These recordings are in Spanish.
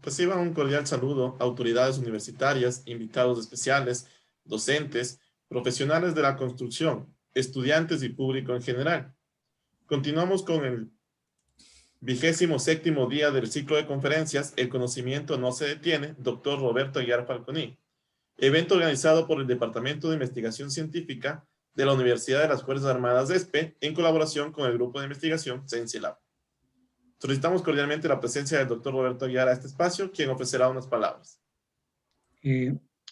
Reciban un cordial saludo autoridades universitarias, invitados especiales, docentes, profesionales de la construcción, estudiantes y público en general. Continuamos con el 27º día del ciclo de conferencias El conocimiento no se detiene, Dr. Roberto Aguiar Falconi, evento organizado por el Departamento de Investigación Científica de la Universidad de las Fuerzas Armadas ESPE en colaboración con el Grupo de Investigación CienciaLab. Solicitamos cordialmente la presencia del doctor Roberto Aguiar a este espacio, quien ofrecerá unas palabras.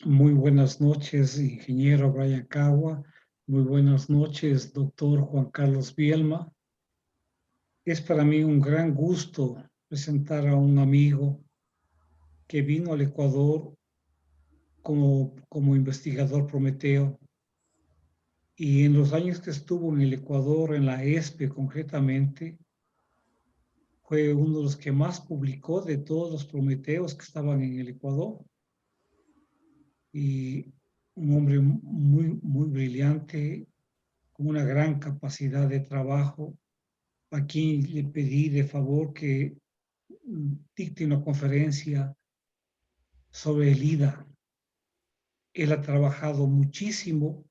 Muy buenas noches, ingeniero Brian Cagua. Muy buenas noches, doctor Juan Carlos Bielma. Es para mí un gran gusto presentar a un amigo que vino al Ecuador como investigador Prometeo, y en los años que estuvo en el Ecuador, en la ESPE concretamente, fue uno de los que más publicó de todos los Prometeos que estaban en el Ecuador. Y un hombre muy brillante, con una gran capacidad de trabajo. Aquí le pedí de favor que dicte una conferencia sobre el IDA. Él ha trabajado muchísimo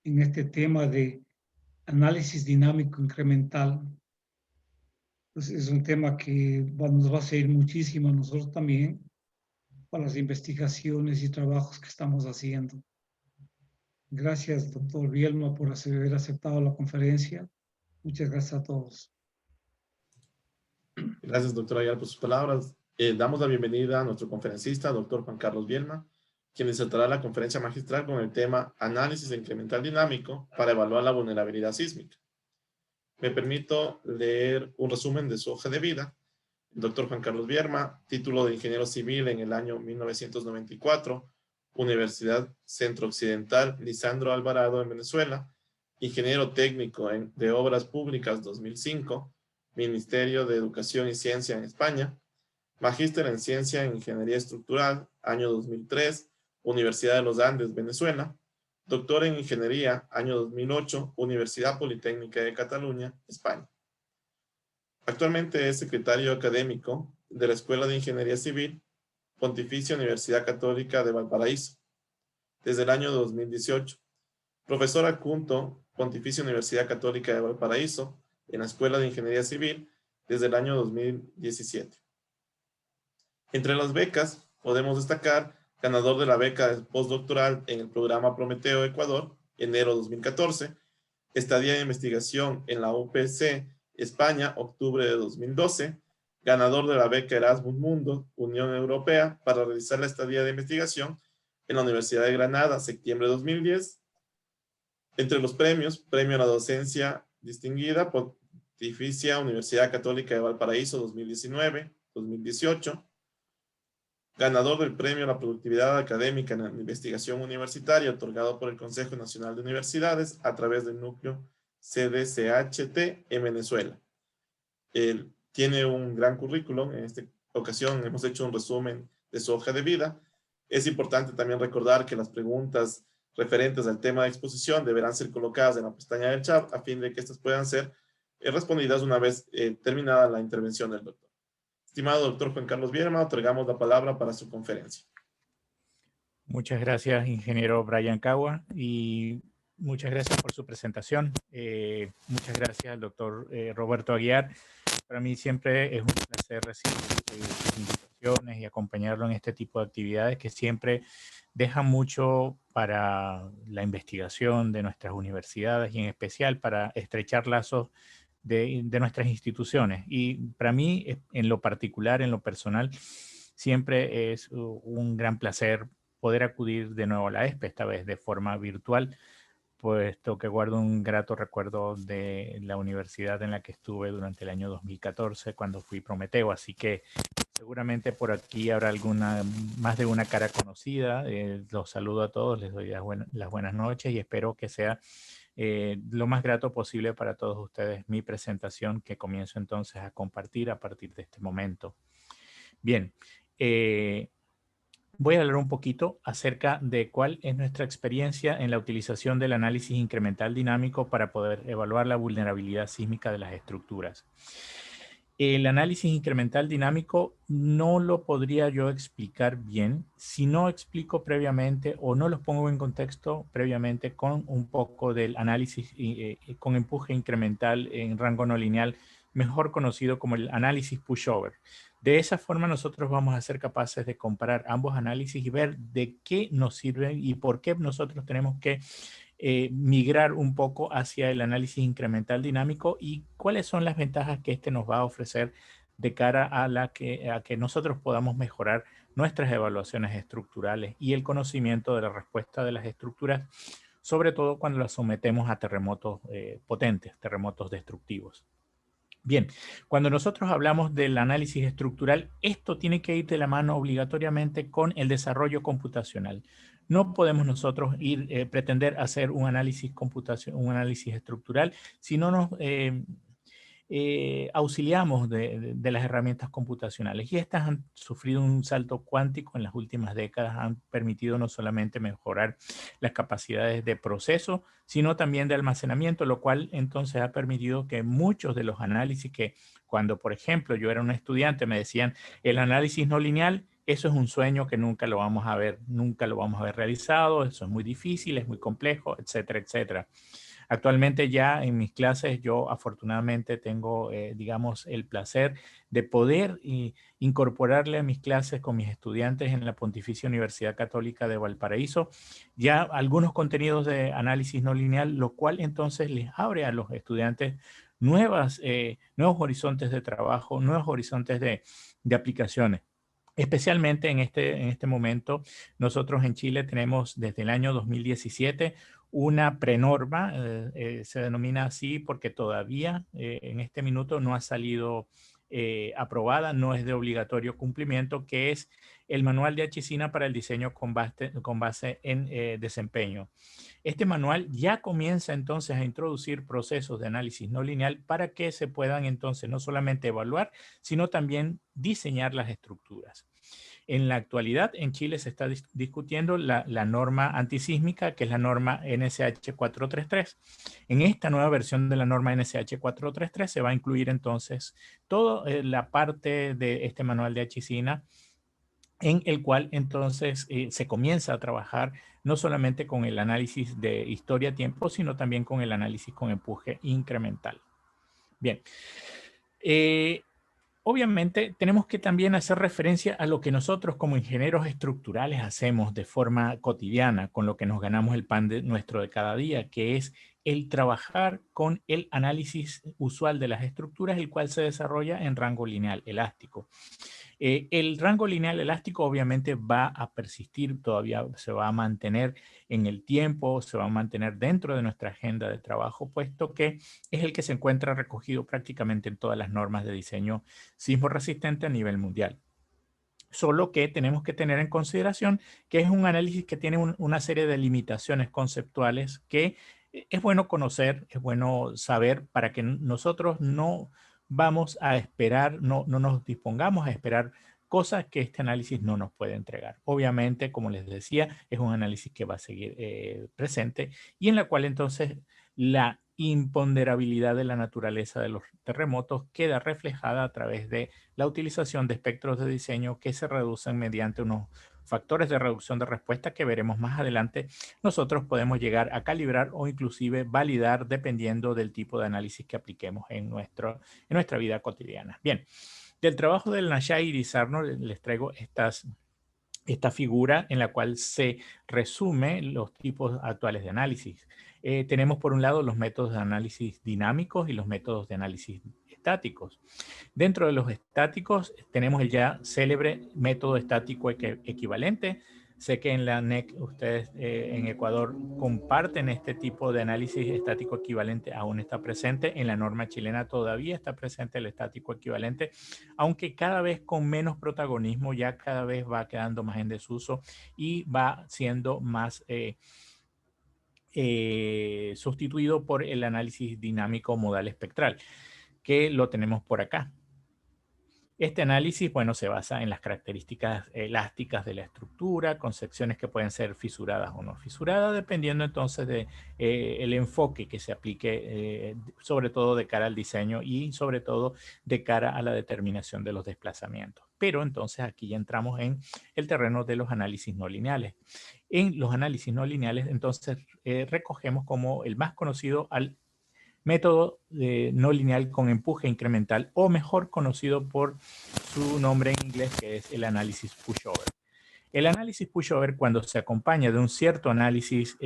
en este tema de análisis dinámico incremental. Pues es un tema que nos va a servir muchísimo a nosotros también para las investigaciones y trabajos que estamos haciendo. Gracias, doctor Bielma, por haber aceptado la conferencia. Muchas gracias a todos. Gracias, doctor Aguiar, por sus palabras. Damos la bienvenida a nuestro conferencista, doctor Juan Carlos Bielma, quien disertará la conferencia magistral con el tema Análisis incremental dinámico para evaluar la vulnerabilidad sísmica. Me permito leer un resumen de su hoja de vida. El doctor Juan Carlos Bielma, título de ingeniero civil en el año 1994, Universidad Centro Occidental Lisandro Alvarado en Venezuela, ingeniero técnico de Obras Públicas 2005, Ministerio de Educación y Ciencia en España, magíster en Ciencia en Ingeniería Estructural, año 2003, Universidad de los Andes, Venezuela, doctor en Ingeniería, año 2008, Universidad Politécnica de Cataluña, España. Actualmente es secretario académico de la Escuela de Ingeniería Civil, Pontificia Universidad Católica de Valparaíso, desde el año 2018. Profesor adjunto, Pontificia Universidad Católica de Valparaíso, en la Escuela de Ingeniería Civil, desde el año 2017. Entre las becas, podemos destacar ganador de la beca postdoctoral en el programa Prometeo Ecuador, enero 2014, estadía de investigación en la UPC España, octubre de 2012, ganador de la beca Erasmus Mundo, Unión Europea, para realizar la estadía de investigación en la Universidad de Granada, septiembre de 2010. Entre los premios, premio a la docencia distinguida, Pontificia Universidad Católica de Valparaíso 2019-2018, ganador del premio a la productividad académica en la investigación universitaria otorgado por el Consejo Nacional de Universidades a través del núcleo CDCHT en Venezuela. Él tiene un gran currículum. En esta ocasión hemos hecho un resumen de su hoja de vida. Es importante también recordar que las preguntas referentes al tema de exposición deberán ser colocadas en la pestaña del chat a fin de que estas puedan ser respondidas una vez terminada la intervención del doctor. Estimado doctor Juan Carlos Bielma, otorgamos la palabra para su conferencia. Muchas gracias, ingeniero Brian Cagua, y muchas gracias por su presentación. Muchas gracias al doctor Roberto Aguiar. Para mí siempre es un placer recibir sus invitaciones y acompañarlo en este tipo de actividades que siempre dejan mucho para la investigación de nuestras universidades y en especial para estrechar lazos de nuestras instituciones. Y para mí, en lo particular, en lo personal, siempre es un gran placer poder acudir de nuevo a la ESPE, esta vez de forma virtual, puesto que guardo un grato recuerdo de la universidad en la que estuve durante el año 2014, cuando fui Prometeo. Así que seguramente por aquí habrá más de una cara conocida. Los saludo a todos, les doy las buenas noches y espero que sea lo más grato posible para todos ustedes mi presentación, que comienzo entonces a compartir a partir de este momento. Bien, voy a hablar un poquito acerca de cuál es nuestra experiencia en la utilización del análisis incremental dinámico para poder evaluar la vulnerabilidad sísmica de las estructuras. El análisis incremental dinámico no lo podría yo explicar bien si no explico previamente o no los pongo en contexto previamente con un poco del análisis con empuje incremental en rango no lineal, mejor conocido como el análisis pushover. De esa forma nosotros vamos a ser capaces de comparar ambos análisis y ver de qué nos sirven y por qué nosotros tenemos que migrar un poco hacia el análisis incremental dinámico y cuáles son las ventajas que este nos va a ofrecer de cara a que nosotros podamos mejorar nuestras evaluaciones estructurales y el conocimiento de la respuesta de las estructuras, sobre todo cuando las sometemos a terremotos potentes, terremotos destructivos. Bien, cuando nosotros hablamos del análisis estructural, esto tiene que ir de la mano obligatoriamente con el desarrollo computacional. No podemos nosotros pretender hacer un análisis estructural si no nos auxiliamos de las herramientas computacionales. Y estas han sufrido un salto cuántico en las últimas décadas, han permitido no solamente mejorar las capacidades de proceso, sino también de almacenamiento, lo cual entonces ha permitido que muchos de los análisis que cuando, por ejemplo, yo era un estudiante, me decían el análisis no lineal, eso es un sueño que nunca lo vamos a ver, nunca lo vamos a ver realizado, eso es muy difícil, es muy complejo, etcétera, etcétera. Actualmente ya en mis clases yo afortunadamente tengo, digamos, el placer de poder incorporarle a mis clases con mis estudiantes en la Pontificia Universidad Católica de Valparaíso ya algunos contenidos de análisis no lineal, lo cual entonces les abre a los estudiantes nuevos horizontes de trabajo, nuevos horizontes de aplicaciones. Especialmente en este momento, nosotros en Chile tenemos desde el año 2017 una prenorma, se denomina así porque todavía en este minuto no ha salido aprobada, no es de obligatorio cumplimiento, que es el Manual de HCINA para el diseño con base en desempeño. Este manual ya comienza entonces a introducir procesos de análisis no lineal para que se puedan entonces no solamente evaluar, sino también diseñar las estructuras. En la actualidad, en Chile se está discutiendo la norma antisísmica, que es la norma NSH 433. En esta nueva versión de la norma NSH 433 se va a incluir entonces toda la parte de este manual de HCINA, en el cual entonces se comienza a trabajar no solamente con el análisis de historia-tiempo, sino también con el análisis con empuje incremental. Bien. Obviamente tenemos que también hacer referencia a lo que nosotros como ingenieros estructurales hacemos de forma cotidiana, con lo que nos ganamos el pan nuestro de cada día, que es el trabajar con el análisis usual de las estructuras, el cual se desarrolla en rango lineal elástico. El rango lineal elástico obviamente va a persistir, todavía se va a mantener en el tiempo, se va a mantener dentro de nuestra agenda de trabajo, puesto que es el que se encuentra recogido prácticamente en todas las normas de diseño sismo resistente a nivel mundial. Solo que tenemos que tener en consideración que es un análisis que tiene una serie de limitaciones conceptuales que es bueno conocer, es bueno saber para que nosotros no vamos a esperar, no nos dispongamos a esperar cosas que este análisis no nos puede entregar. Obviamente, como les decía, es un análisis que va a seguir presente y en la cual entonces la imponderabilidad de la naturaleza de los terremotos queda reflejada a través de la utilización de espectros de diseño que se reducen mediante unos factores de reducción de respuesta que veremos más adelante. Nosotros podemos llegar a calibrar o inclusive validar dependiendo del tipo de análisis que apliquemos en nuestra vida cotidiana. Bien, del trabajo del Nashai y Sarno les traigo esta figura en la cual se resume los tipos actuales de análisis. Tenemos por un lado los métodos de análisis dinámicos y los métodos de análisis estáticos. Dentro de los estáticos tenemos el ya célebre método estático equivalente. Sé que en la NEC ustedes en Ecuador comparten este tipo de análisis estático equivalente, aún está presente. En la norma chilena todavía está presente el estático equivalente, aunque cada vez con menos protagonismo, ya cada vez va quedando más en desuso y va siendo más sustituido por el análisis dinámico modal espectral, que lo tenemos por acá. Este análisis, bueno, se basa en las características elásticas de la estructura, con secciones que pueden ser fisuradas o no fisuradas, dependiendo entonces de el enfoque que se aplique, sobre todo de cara al diseño y sobre todo de cara a la determinación de los desplazamientos. Pero entonces aquí ya entramos en el terreno de los análisis no lineales. En los análisis no lineales, entonces, recogemos como el más conocido al método no lineal con empuje incremental, o mejor conocido por su nombre en inglés, que es el análisis pushover. El análisis pushover, cuando se acompaña de un cierto análisis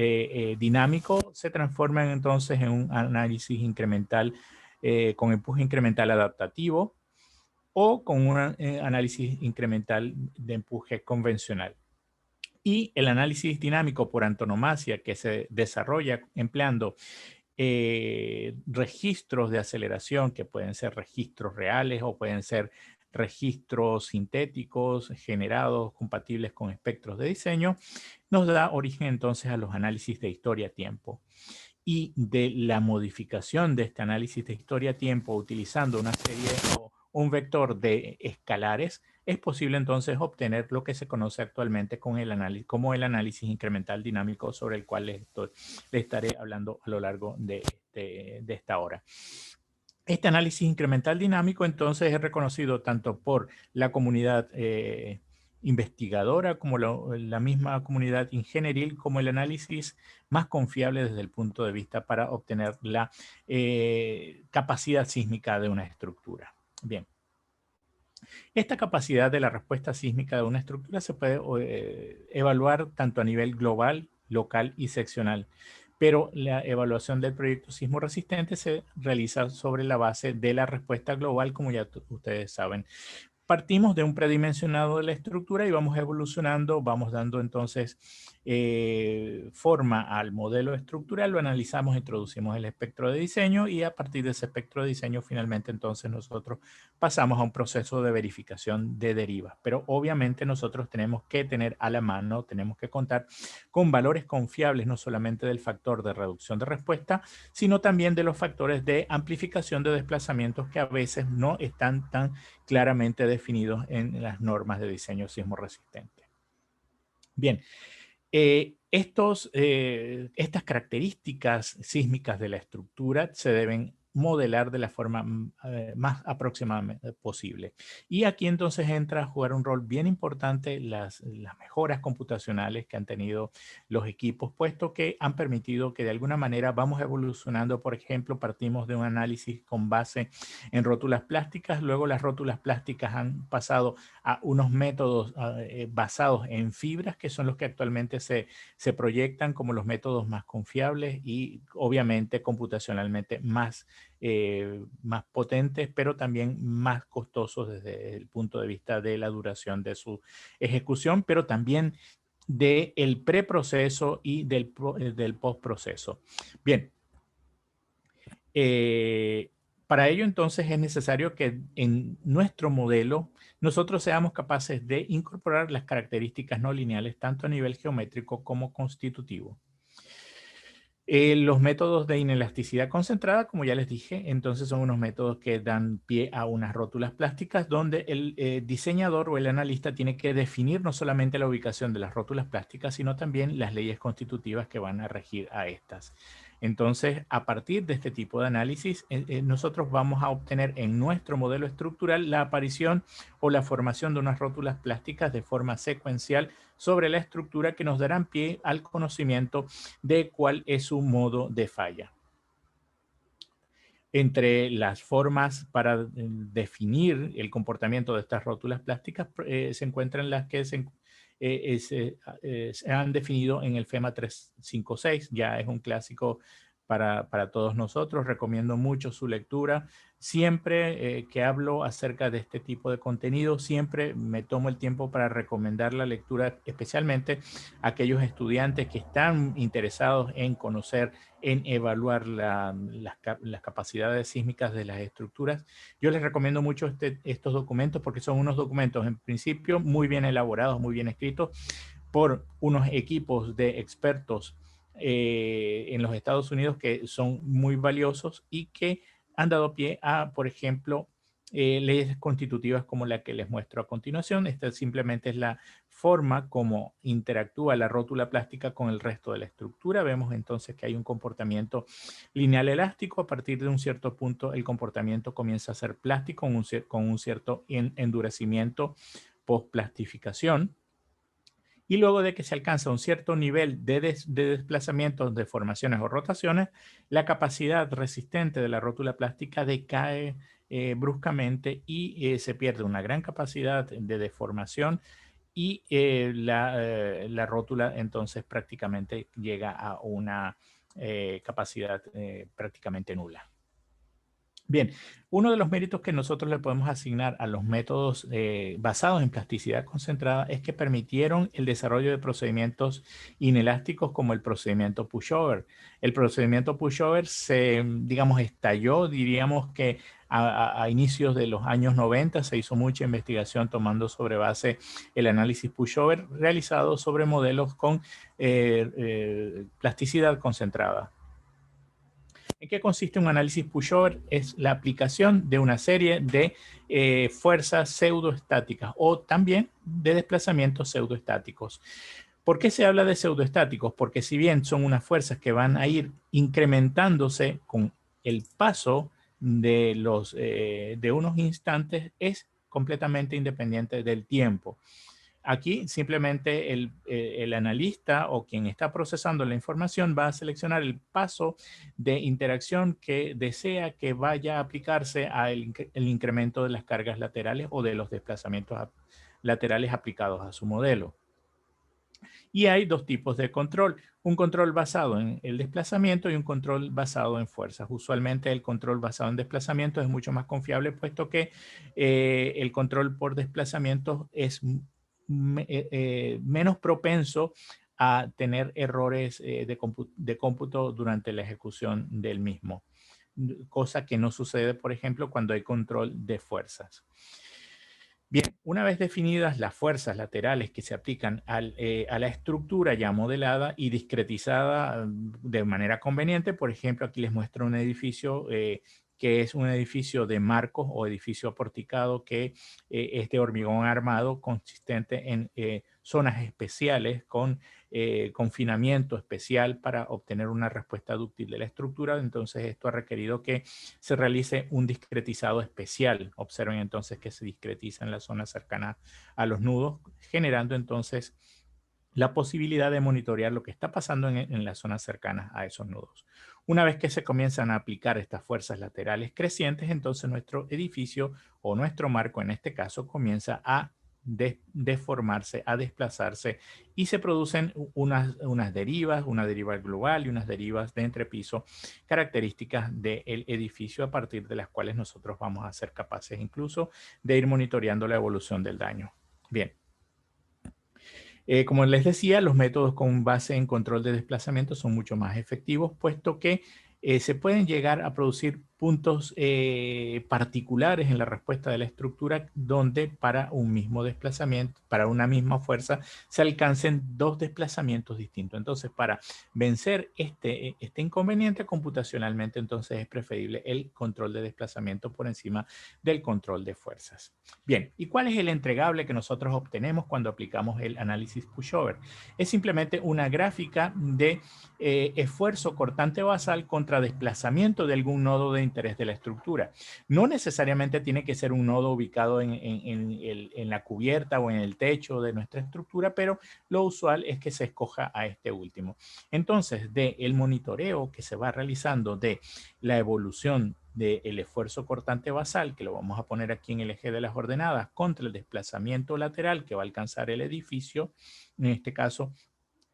dinámico, se transforma entonces en un análisis incremental con empuje incremental adaptativo, o con un análisis incremental de empuje convencional. Y el análisis dinámico por antonomasia, que se desarrolla empleando registros de aceleración, que pueden ser registros reales o pueden ser registros sintéticos generados compatibles con espectros de diseño, nos da origen entonces a los análisis de historia-tiempo. Y de la modificación de este análisis de historia-tiempo utilizando una serie o un vector de escalares, es posible entonces obtener lo que se conoce actualmente con el análisis, como el análisis incremental dinámico, sobre el cual les estaré hablando a lo largo de esta hora. Este análisis incremental dinámico entonces es reconocido tanto por la comunidad investigadora como la misma comunidad ingenieril como el análisis más confiable desde el punto de vista para obtener la capacidad sísmica de una estructura. Bien. Esta capacidad de la respuesta sísmica de una estructura se puede evaluar tanto a nivel global, local y seccional, pero la evaluación del proyecto sismo resistente se realiza sobre la base de la respuesta global, como ya ustedes saben. Partimos de un predimensionado de la estructura y vamos evolucionando, vamos dando entonces forma al modelo estructural, lo analizamos, introducimos el espectro de diseño y a partir de ese espectro de diseño finalmente entonces nosotros pasamos a un proceso de verificación de derivas. Pero obviamente nosotros tenemos que tener a la mano, tenemos que contar con valores confiables no solamente del factor de reducción de respuesta, sino también de los factores de amplificación de desplazamientos que a veces no están tan claramente definidos en las normas de diseño sismo resistente. Bien, estas características sísmicas de la estructura se deben modelar de la forma más aproximada posible. Y aquí entonces entra a jugar un rol bien importante las mejoras computacionales que han tenido los equipos, puesto que han permitido que de alguna manera vamos evolucionando. Por ejemplo, partimos de un análisis con base en rótulas plásticas, luego las rótulas plásticas han pasado a unos métodos basados en fibras, que son los que actualmente se proyectan como los métodos más confiables y obviamente computacionalmente más potentes, pero también más costosos desde el punto de vista de la duración de su ejecución, pero también del preproceso y del postproceso. Bien. Para ello entonces es necesario que en nuestro modelo nosotros seamos capaces de incorporar las características no lineales tanto a nivel geométrico como constitutivo. Los métodos de inelasticidad concentrada, como ya les dije, entonces son unos métodos que dan pie a unas rótulas plásticas donde el diseñador o el analista tiene que definir no solamente la ubicación de las rótulas plásticas, sino también las leyes constitutivas que van a regir a estas. Entonces, a partir de este tipo de análisis, nosotros vamos a obtener en nuestro modelo estructural la aparición o la formación de unas rótulas plásticas de forma secuencial sobre la estructura que nos darán pie al conocimiento de cuál es su modo de falla. Entre las formas para definir el comportamiento de estas rótulas plásticas se encuentran las que se han definido en el FEMA 356, ya es un clásico para todos nosotros. Recomiendo mucho su lectura. Siempre que hablo acerca de este tipo de contenido, siempre me tomo el tiempo para recomendar la lectura, especialmente a aquellos estudiantes que están interesados en conocer, en evaluar las capacidades sísmicas de las estructuras. Yo les recomiendo mucho estos documentos porque son unos documentos en principio muy bien elaborados, muy bien escritos por unos equipos de expertos en los Estados Unidos que son muy valiosos y que han dado pie a, por ejemplo, leyes constitutivas como la que les muestro a continuación. Esta simplemente es la forma como interactúa la rótula plástica con el resto de la estructura. Vemos entonces que hay un comportamiento lineal elástico. A partir de un cierto punto, el comportamiento comienza a ser plástico con un cierto endurecimiento post-plastificación. Y luego de que se alcanza un cierto nivel de desplazamientos, deformaciones o rotaciones, la capacidad resistente de la rótula plástica decae bruscamente y se pierde una gran capacidad de deformación y la rótula entonces prácticamente llega a una capacidad prácticamente nula. Bien, uno de los méritos que nosotros le podemos asignar a los métodos basados en plasticidad concentrada es que permitieron el desarrollo de procedimientos inelásticos como el procedimiento pushover. El procedimiento pushover se, digamos, estalló, diríamos que a inicios de los años 90 se hizo mucha investigación tomando sobre base el análisis pushover realizado sobre modelos con plasticidad concentrada. ¿En qué consiste un análisis pushover? Es la aplicación de una serie de fuerzas pseudoestáticas o también de desplazamientos pseudoestáticos. ¿Por qué se habla de pseudoestáticos? Porque si bien son unas fuerzas que van a ir incrementándose con el paso de unos instantes, es completamente independiente del tiempo. Aquí simplemente el analista o quien está procesando la información va a seleccionar el paso de interacción que desea que vaya a aplicarse al incremento de las cargas laterales o de los desplazamientos laterales aplicados a su modelo. Y hay dos tipos de control, un control basado en el desplazamiento y un control basado en fuerzas. Usualmente el control basado en desplazamiento es mucho más confiable, puesto que el control por desplazamiento es menos propenso a tener errores de cómputo durante la ejecución del mismo, cosa que no sucede, por ejemplo, cuando hay control de fuerzas. Bien, una vez definidas las fuerzas laterales que se aplican a la estructura ya modelada y discretizada de manera conveniente, por ejemplo, aquí les muestro un edificio que es un edificio de marcos o edificio aporticado que es de hormigón armado consistente en zonas especiales con confinamiento especial para obtener una respuesta dúctil de la estructura. Entonces esto ha requerido que se realice un discretizado especial. Observen entonces que se discretiza en la zona cercana a los nudos, generando entonces la posibilidad de monitorear lo que está pasando en las zonas cercanas a esos nudos. Una vez que se comienzan a aplicar estas fuerzas laterales crecientes, entonces nuestro edificio o nuestro marco en este caso comienza a deformarse, a desplazarse y se producen unas derivas, una deriva global y unas derivas de entrepiso características del edificio a partir de las cuales nosotros vamos a ser capaces incluso de ir monitoreando la evolución del daño. Bien. Como les decía, los métodos con base en control de desplazamiento son mucho más efectivos, puesto que se pueden llegar a producir puntos particulares en la respuesta de la estructura donde para un mismo desplazamiento, para una misma fuerza, se alcancen dos desplazamientos distintos. Entonces, para vencer este inconveniente computacionalmente, entonces es preferible el control de desplazamiento por encima del control de fuerzas. Bien, ¿y cuál es el entregable que nosotros obtenemos cuando aplicamos el análisis pushover? Es simplemente una gráfica de esfuerzo cortante basal contra desplazamiento de algún nodo de interés de la estructura. No necesariamente tiene que ser un nodo ubicado en la cubierta o en el techo de nuestra estructura, pero lo usual es que se escoja a este último. Entonces, del monitoreo que se va realizando de la evolución del esfuerzo cortante basal, que lo vamos a poner aquí en el eje de las ordenadas, contra el desplazamiento lateral que va a alcanzar el edificio, en este caso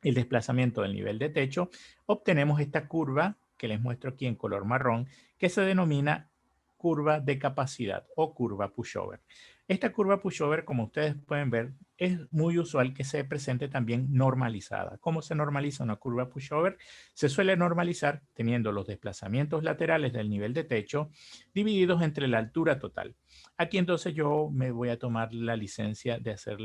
el desplazamiento del nivel de techo, obtenemos esta curva que les muestro aquí en color marrón, que se denomina curva de capacidad o curva pushover. Esta curva pushover, como ustedes pueden ver, es muy usual que se presente también normalizada. ¿Cómo se normaliza una curva pushover? Se suele normalizar teniendo los desplazamientos laterales del nivel de techo divididos entre la altura total. Aquí entonces yo me voy a tomar la licencia de hacer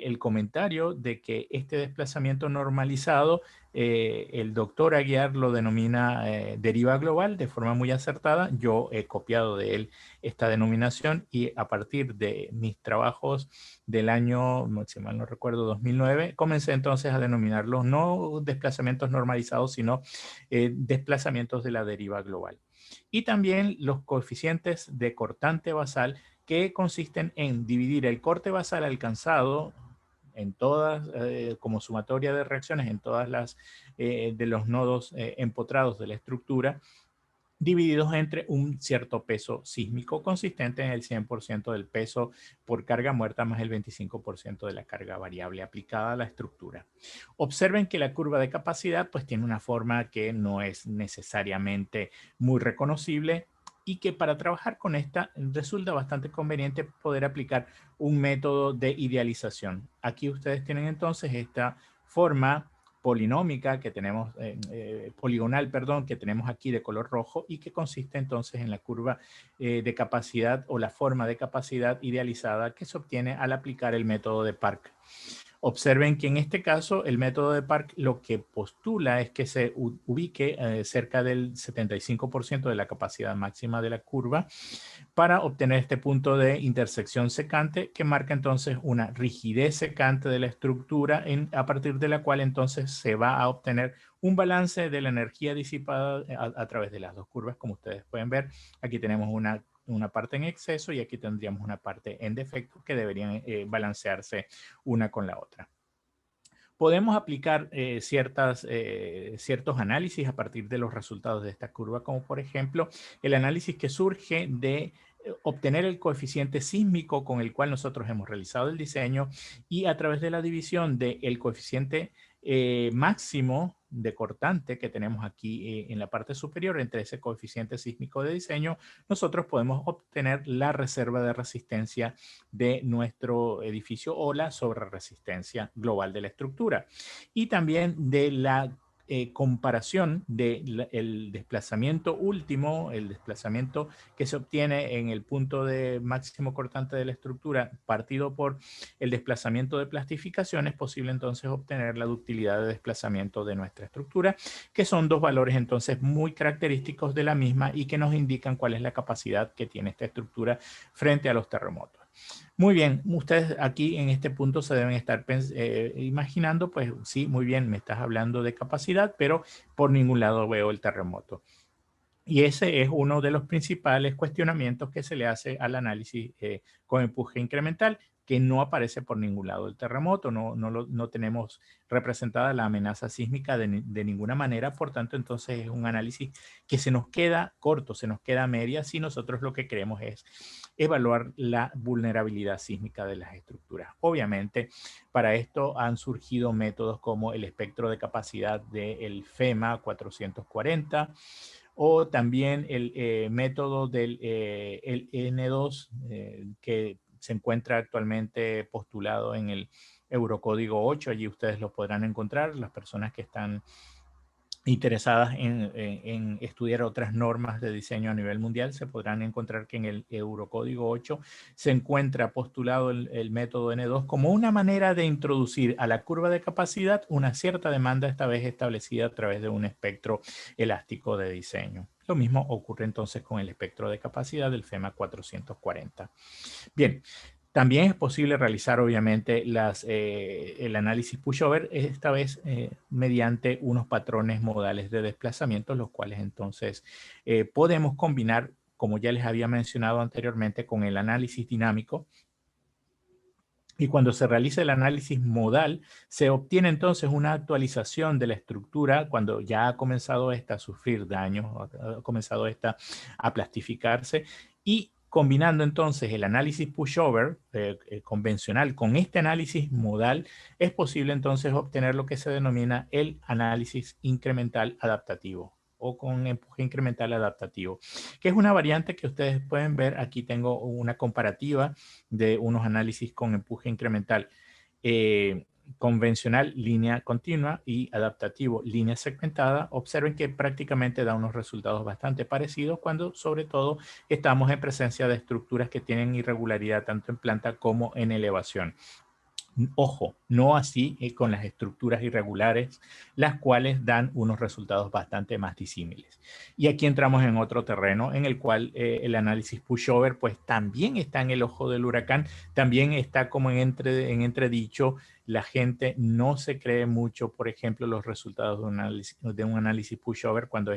el comentario de que este desplazamiento normalizado, el doctor Aguiar lo denomina deriva global de forma muy acertada. Yo he copiado de él esta denominación y a partir de mis trabajos del año, si mal no recuerdo, 2009, comencé entonces a denominarlos no desplazamientos normalizados, sino desplazamientos de la deriva global. Y también los coeficientes de cortante basal, que consisten en dividir el corte basal alcanzado en todas, como sumatoria de reacciones en todas las de los nodos empotrados de la estructura, divididos entre un cierto peso sísmico consistente en el 100% del peso por carga muerta más el 25% de la carga variable aplicada a la estructura. Observen que la curva de capacidad pues tiene una forma que no es necesariamente muy reconocible y que para trabajar con esta resulta bastante conveniente poder aplicar un método de idealización. Aquí ustedes tienen entonces esta forma polinómica que tenemos, poligonal, perdón, que tenemos aquí de color rojo y que consiste entonces en la curva de capacidad o la forma de capacidad idealizada que se obtiene al aplicar el método de Park. Observen que en este caso el método de Park lo que postula es que se ubique cerca del 75% de la capacidad máxima de la curva para obtener este punto de intersección secante que marca entonces una rigidez secante de la estructura a partir de la cual entonces se va a obtener un balance de la energía disipada a través de las dos curvas. Como ustedes pueden ver, aquí tenemos una parte en exceso y aquí tendríamos una parte en defecto que deberían balancearse una con la otra. Podemos aplicar ciertos análisis a partir de los resultados de esta curva, como por ejemplo el análisis que surge de obtener el coeficiente sísmico con el cual nosotros hemos realizado el diseño y a través de la división del coeficiente máximo de cortante que tenemos aquí en la parte superior entre ese coeficiente sísmico de diseño, nosotros podemos obtener la reserva de resistencia de nuestro edificio o la sobreresistencia global de la estructura. Y también de la comparación del desplazamiento último, el desplazamiento que se obtiene en el punto de máximo cortante de la estructura partido por el desplazamiento de plastificación, es posible entonces obtener la ductilidad de desplazamiento de nuestra estructura, que son dos valores entonces muy característicos de la misma y que nos indican cuál es la capacidad que tiene esta estructura frente a los terremotos. Muy bien, ustedes aquí en este punto se deben estar imaginando, pues sí, muy bien, me estás hablando de capacidad, pero por ningún lado veo el terremoto. Y ese es uno de los principales cuestionamientos que se le hace al análisis con empuje incremental, que no aparece por ningún lado el terremoto, no tenemos representada la amenaza sísmica de ninguna manera, por tanto entonces es un análisis que se nos queda corto, se nos queda a medias si nosotros lo que queremos es evaluar la vulnerabilidad sísmica de las estructuras. Obviamente para esto han surgido métodos como el espectro de capacidad del FEMA 440, o también el método del el N2 que se encuentra actualmente postulado en el Eurocódigo 8. Allí ustedes lo podrán encontrar, las personas que están interesadas en estudiar otras normas de diseño a nivel mundial, se podrán encontrar que en el Eurocódigo 8 se encuentra postulado el método N2 como una manera de introducir a la curva de capacidad una cierta demanda, esta vez establecida a través de un espectro elástico de diseño. Lo mismo ocurre entonces con el espectro de capacidad del FEMA 440. Bien. También es posible realizar, obviamente, el análisis pushover, esta vez mediante unos patrones modales de desplazamiento, los cuales entonces podemos combinar, como ya les había mencionado anteriormente, con el análisis dinámico. Y cuando se realiza el análisis modal, se obtiene entonces una actualización de la estructura cuando ya ha comenzado esta a sufrir daños, ha comenzado esta a plastificarse, y combinando entonces el análisis pushover convencional con este análisis modal, es posible entonces obtener lo que se denomina el análisis incremental adaptativo o con empuje incremental adaptativo, que es una variante que ustedes pueden ver. Aquí tengo una comparativa de unos análisis con empuje incremental convencional, línea continua, y adaptativo, línea segmentada. Observen que prácticamente da unos resultados bastante parecidos cuando sobre todo estamos en presencia de estructuras que tienen irregularidad tanto en planta como en elevación. Ojo, no así con las estructuras irregulares, las cuales dan unos resultados bastante más disímiles. Y aquí entramos en otro terreno en el cual el análisis pushover pues también está en el ojo del huracán, también está como en entredicho. La gente no se cree mucho, por ejemplo, los resultados de un análisis pushover cuando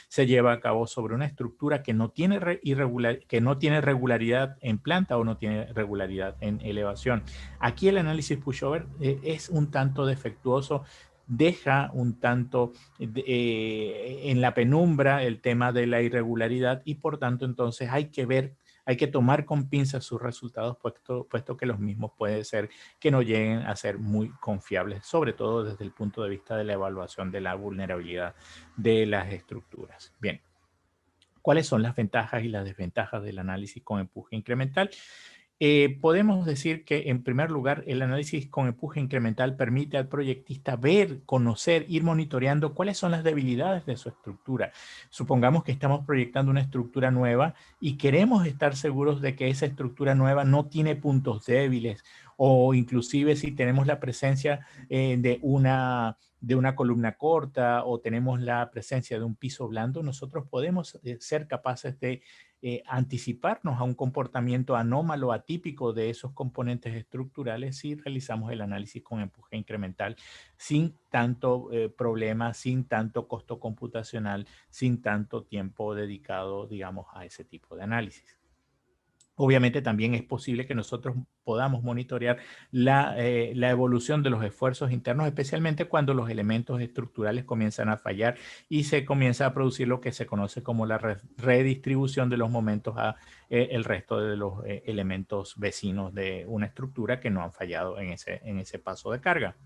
se lleva a cabo sobre una estructura que no tiene regularidad en planta o no tiene regularidad en elevación. Aquí el análisis pushover es un tanto defectuoso, deja un tanto en la penumbra el tema de la irregularidad y por tanto entonces hay que tomar con pinzas sus resultados, puesto que los mismos puede ser que no lleguen a ser muy confiables, sobre todo desde el punto de vista de la evaluación de la vulnerabilidad de las estructuras. Bien, ¿cuáles son las ventajas y las desventajas del análisis con empuje incremental? Podemos decir que, en primer lugar, el análisis con empuje incremental permite al proyectista ver, conocer, ir monitoreando cuáles son las debilidades de su estructura. Supongamos que estamos proyectando una estructura nueva y queremos estar seguros de que esa estructura nueva no tiene puntos débiles, o inclusive si tenemos la presencia de una columna corta o tenemos la presencia de un piso blando, nosotros podemos ser capaces de anticiparnos a un comportamiento anómalo, atípico de esos componentes estructurales si realizamos el análisis con empuje incremental sin tanto problema, sin tanto costo computacional, sin tanto tiempo dedicado, digamos, a ese tipo de análisis. Obviamente también es posible que nosotros podamos monitorear la evolución de los esfuerzos internos, especialmente cuando los elementos estructurales comienzan a fallar y se comienza a producir lo que se conoce como la redistribución de los momentos a el resto de los elementos vecinos de una estructura que no han fallado en ese paso de carga.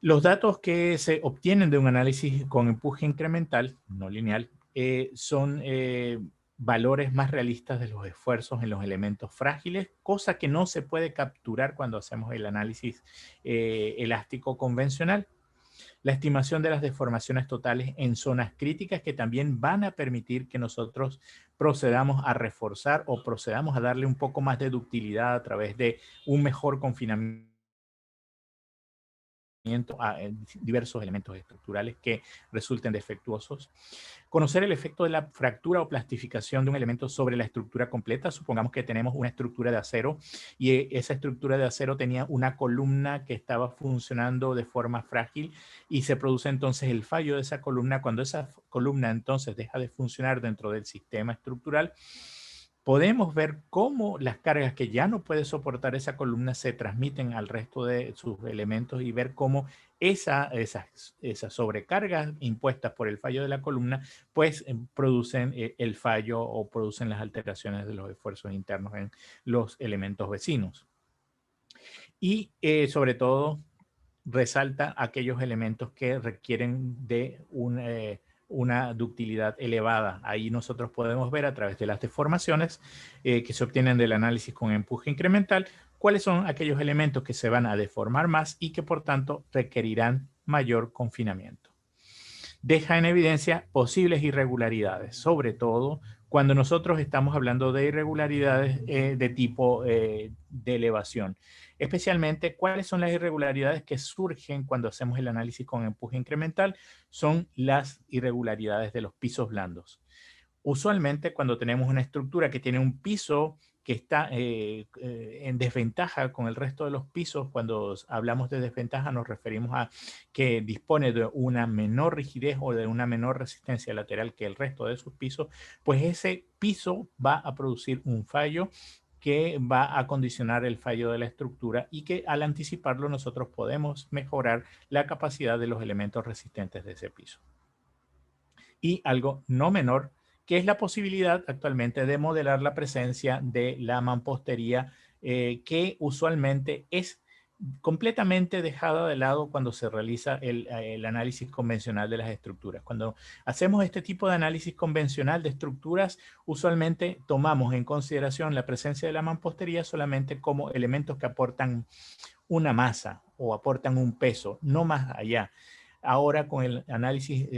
Los datos que se obtienen de un análisis con empuje incremental, no lineal, son valores más realistas de los esfuerzos en los elementos frágiles, cosa que no se puede capturar cuando hacemos el análisis elástico convencional. La estimación de las deformaciones totales en zonas críticas que también van a permitir que nosotros procedamos a reforzar o procedamos a darle un poco más de ductilidad a través de un mejor confinamiento a diversos elementos estructurales que resulten defectuosos. Conocer el efecto de la fractura o plastificación de un elemento sobre la estructura completa. Supongamos que tenemos una estructura de acero y esa estructura de acero tenía una columna que estaba funcionando de forma frágil y se produce entonces el fallo de esa columna. Cuando esa columna entonces deja de funcionar dentro del sistema estructural, podemos ver cómo las cargas que ya no puede soportar esa columna se transmiten al resto de sus elementos y ver cómo esas sobrecargas impuestas por el fallo de la columna pues producen el fallo o producen las alteraciones de los esfuerzos internos en los elementos vecinos. Y sobre todo resalta aquellos elementos que requieren de una ductilidad elevada. Ahí nosotros podemos ver a través de las deformaciones que se obtienen del análisis con empuje incremental, cuáles son aquellos elementos que se van a deformar más y que por tanto requerirán mayor confinamiento. Deja en evidencia posibles irregularidades, sobre todo cuando nosotros estamos hablando de irregularidades de tipo de elevación. Especialmente, ¿cuáles son las irregularidades que surgen cuando hacemos el análisis con empuje incremental? Son las irregularidades de los pisos blandos. Usualmente, cuando tenemos una estructura que tiene un piso que está en desventaja con el resto de los pisos, cuando hablamos de desventaja nos referimos a que dispone de una menor rigidez o de una menor resistencia lateral que el resto de sus pisos, pues ese piso va a producir un fallo que va a condicionar el fallo de la estructura y que al anticiparlo nosotros podemos mejorar la capacidad de los elementos resistentes de ese piso. Y algo no menor, que es la posibilidad actualmente de modelar la presencia de la mampostería que usualmente es completamente dejada de lado cuando se realiza el análisis convencional de las estructuras. Cuando hacemos este tipo de análisis convencional de estructuras, usualmente tomamos en consideración la presencia de la mampostería solamente como elementos que aportan una masa o aportan un peso, no más allá. Ahora con el análisis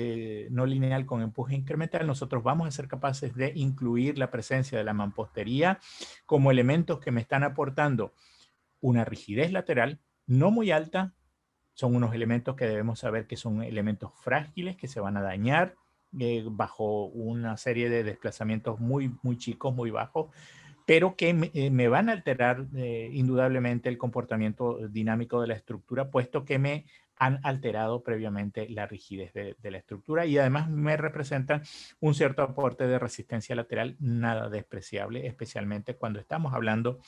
no lineal con empuje incremental, nosotros vamos a ser capaces de incluir la presencia de la mampostería como elementos que me están aportando una rigidez lateral no muy alta. Son unos elementos que debemos saber que son elementos frágiles que se van a dañar bajo una serie de desplazamientos muy chicos, muy bajos, pero que me van a alterar indudablemente el comportamiento dinámico de la estructura, puesto que me han alterado previamente la rigidez de la estructura y además me representan un cierto aporte de resistencia lateral nada despreciable, especialmente cuando estamos hablando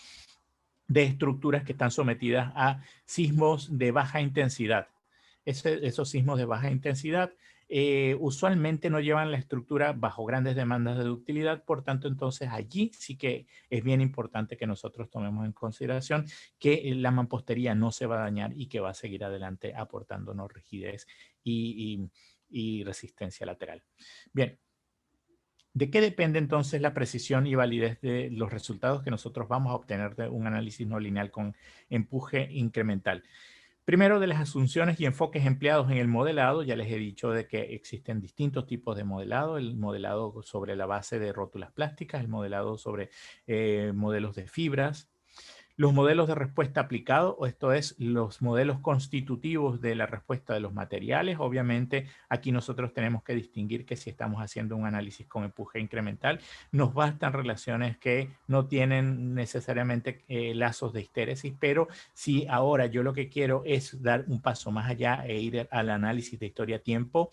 de estructuras que están sometidas a sismos de baja intensidad. Esos sismos de baja intensidad usualmente no llevan la estructura bajo grandes demandas de ductilidad, por tanto, entonces allí sí que es bien importante que nosotros tomemos en consideración que la mampostería no se va a dañar y que va a seguir adelante aportándonos rigidez y resistencia lateral. Bien. ¿De qué depende entonces la precisión y validez de los resultados que nosotros vamos a obtener de un análisis no lineal con empuje incremental? Primero, de las asunciones y enfoques empleados en el modelado. Ya les he dicho de que existen distintos tipos de modelado. El modelado sobre la base de rótulas plásticas, el modelado sobre modelos de fibras, los modelos de respuesta aplicado, o esto es, los modelos constitutivos de la respuesta de los materiales. Obviamente, aquí nosotros tenemos que distinguir que si estamos haciendo un análisis con empuje incremental, nos bastan relaciones que no tienen necesariamente lazos de histéresis, pero si ahora yo lo que quiero es dar un paso más allá e ir al análisis de historia-tiempo,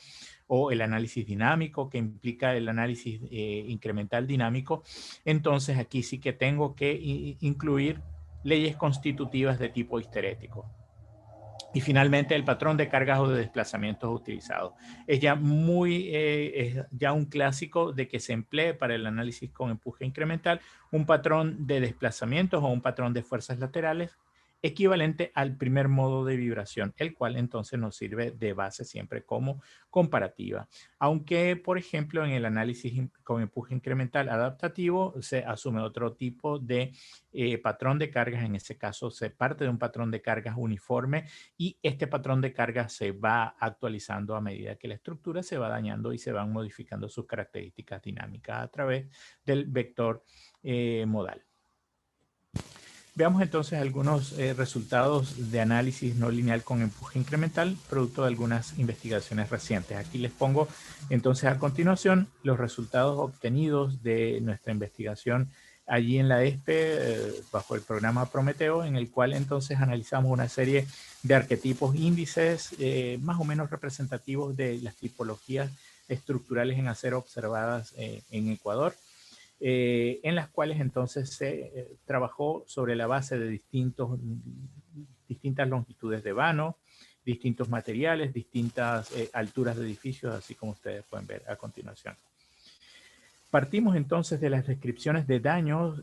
o el análisis dinámico, que implica el análisis incremental dinámico, entonces aquí sí que tengo que incluir leyes constitutivas de tipo histerético. Y finalmente, el patrón de cargas o de desplazamientos utilizados. Es ya es ya un clásico de que se emplee para el análisis con empuje incremental un patrón de desplazamientos o un patrón de fuerzas laterales equivalente al primer modo de vibración, el cual entonces nos sirve de base siempre como comparativa. Aunque, por ejemplo, en el análisis con empuje incremental adaptativo se asume otro tipo de patrón de cargas. En ese caso se parte de un patrón de cargas uniforme y este patrón de cargas se va actualizando a medida que la estructura se va dañando y se van modificando sus características dinámicas a través del vector modal. Veamos entonces algunos resultados de análisis no lineal con empuje incremental, producto de algunas investigaciones recientes. Aquí les pongo entonces a continuación los resultados obtenidos de nuestra investigación allí en la ESPE bajo el programa Prometeo, en el cual entonces analizamos una serie de arquetipos índices más o menos representativos de las tipologías estructurales en acero observadas en Ecuador. En las cuales entonces se trabajó sobre la base de distintas longitudes de vano, distintos materiales, distintas alturas de edificios, así como ustedes pueden ver a continuación. Partimos entonces de las descripciones de daños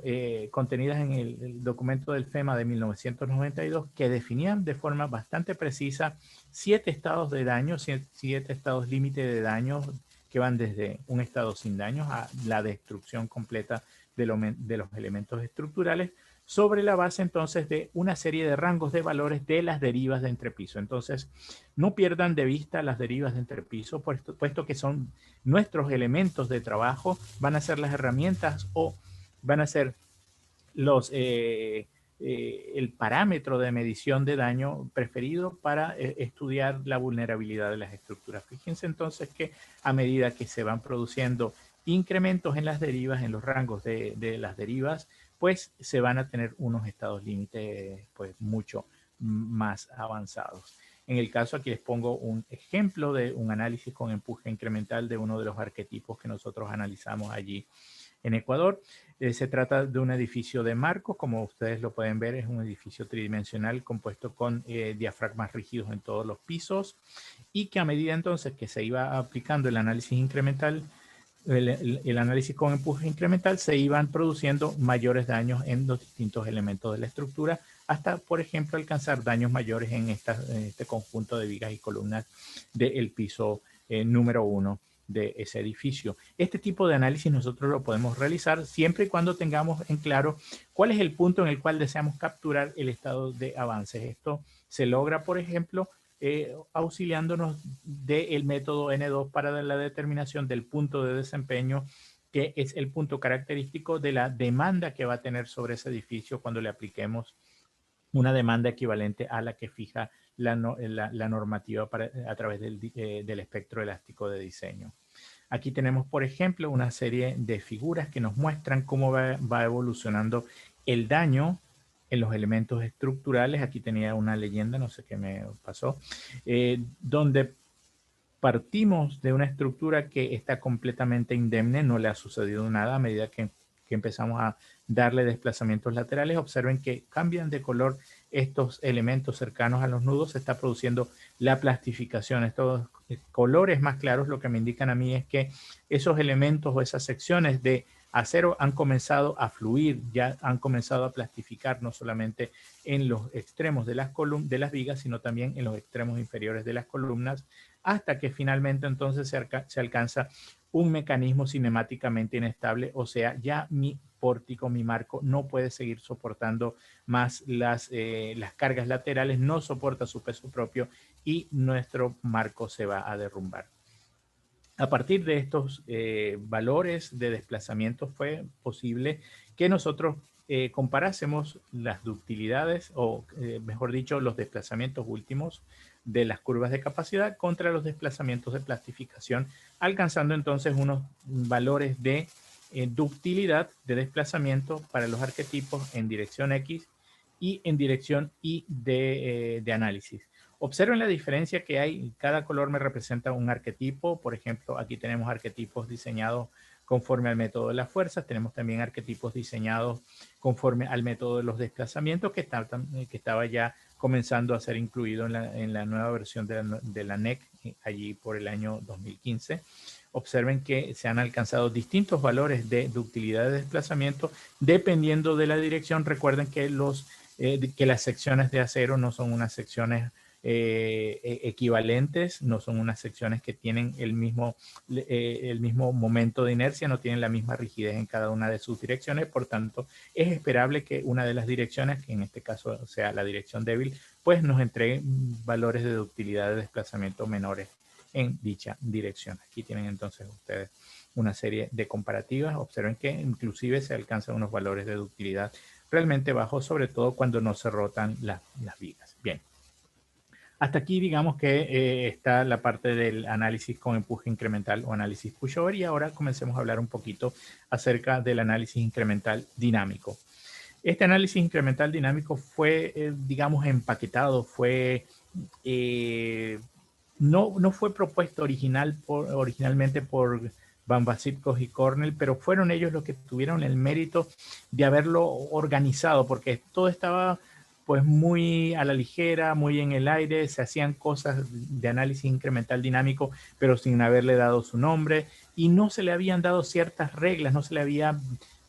contenidas en el documento del FEMA de 1992, que definían de forma bastante precisa 7 estados de daño, 7 estados límite de daño, que van desde un estado sin daños a la destrucción completa de los elementos estructurales, sobre la base entonces de una serie de rangos de valores de las derivas de entrepiso. Entonces, no pierdan de vista las derivas de entrepiso, puesto que son nuestros elementos de trabajo, van a ser las herramientas o van a ser el parámetro de medición de daño preferido para estudiar la vulnerabilidad de las estructuras. Fíjense entonces que a medida que se van produciendo incrementos en las derivas, en los rangos de las derivas, pues se van a tener unos estados límites pues mucho más avanzados. En el caso aquí les pongo un ejemplo de un análisis con empuje incremental de uno de los arquetipos que nosotros analizamos allí en Ecuador. Se trata de un edificio de marcos, como ustedes lo pueden ver, es un edificio tridimensional compuesto con diafragmas rígidos en todos los pisos, y que a medida entonces que se iba aplicando el análisis incremental, el análisis con empuje incremental, se iban produciendo mayores daños en los distintos elementos de la estructura, hasta, por ejemplo, alcanzar daños mayores en este conjunto de vigas y columnas del piso número 1 de ese edificio. Este tipo de análisis nosotros lo podemos realizar siempre y cuando tengamos en claro cuál es el punto en el cual deseamos capturar el estado de avances. Esto se logra, por ejemplo, auxiliándonos del método N2 para la determinación del punto de desempeño, que es el punto característico de la demanda que va a tener sobre ese edificio cuando le apliquemos una demanda equivalente a la que fija la normativa a través del espectro elástico de diseño. Aquí tenemos, por ejemplo, una serie de figuras que nos muestran cómo va evolucionando el daño en los elementos estructurales. Aquí tenía una leyenda, no sé qué me pasó, donde partimos de una estructura que está completamente indemne, no le ha sucedido nada. A medida que empezamos a darle desplazamientos laterales, observen que cambian de color estos elementos cercanos a los nudos, se está produciendo la plastificación. Estos colores más claros lo que me indican a mí es que esos elementos o esas secciones de acero han comenzado a fluir, ya han comenzado a plastificar no solamente en los extremos de las vigas, sino también en los extremos inferiores de las columnas, hasta que finalmente entonces se alcanza un mecanismo cinemáticamente inestable, o sea, ya mi pórtico, mi marco, no puede seguir soportando más las cargas laterales, no soporta su peso propio y nuestro marco se va a derrumbar. A partir de estos valores de desplazamiento fue posible que nosotros comparásemos las ductilidades o mejor dicho los desplazamientos últimos de las curvas de capacidad contra los desplazamientos de plastificación, alcanzando entonces unos valores de ductilidad de desplazamiento para los arquetipos en dirección X y en dirección Y de análisis. Observen la diferencia que hay. Cada color me representa un arquetipo. Por ejemplo, aquí tenemos arquetipos diseñados conforme al método de las fuerzas. Tenemos también arquetipos diseñados conforme al método de los desplazamientos que estaba ya comenzando a ser incluido en la nueva versión de la NEC allí por el año 2015. Observen que se han alcanzado distintos valores de ductilidad de desplazamiento dependiendo de la dirección. Recuerden que las secciones de acero no son unas secciones equivalentes, no son unas secciones que tienen el mismo momento de inercia, no tienen la misma rigidez en cada una de sus direcciones. Por tanto, es esperable que una de las direcciones, que en este caso sea la dirección débil, pues nos entregue valores de ductilidad de desplazamiento menores en dicha dirección. Aquí tienen entonces ustedes una serie de comparativas. Observen que inclusive se alcanzan unos valores de ductilidad realmente bajos, sobre todo cuando no se rotan las vigas. Bien. Hasta aquí digamos que está la parte del análisis con empuje incremental o análisis pushover, y ahora comencemos a hablar un poquito acerca del análisis incremental dinámico. Este análisis incremental dinámico fue, digamos, empaquetado, no fue propuesto originalmente por Van Vasitskos y Cornell, pero fueron ellos los que tuvieron el mérito de haberlo organizado, porque todo estaba pues muy a la ligera, muy en el aire, se hacían cosas de análisis incremental dinámico, pero sin haberle dado su nombre, y no se le habían dado ciertas reglas, no se le había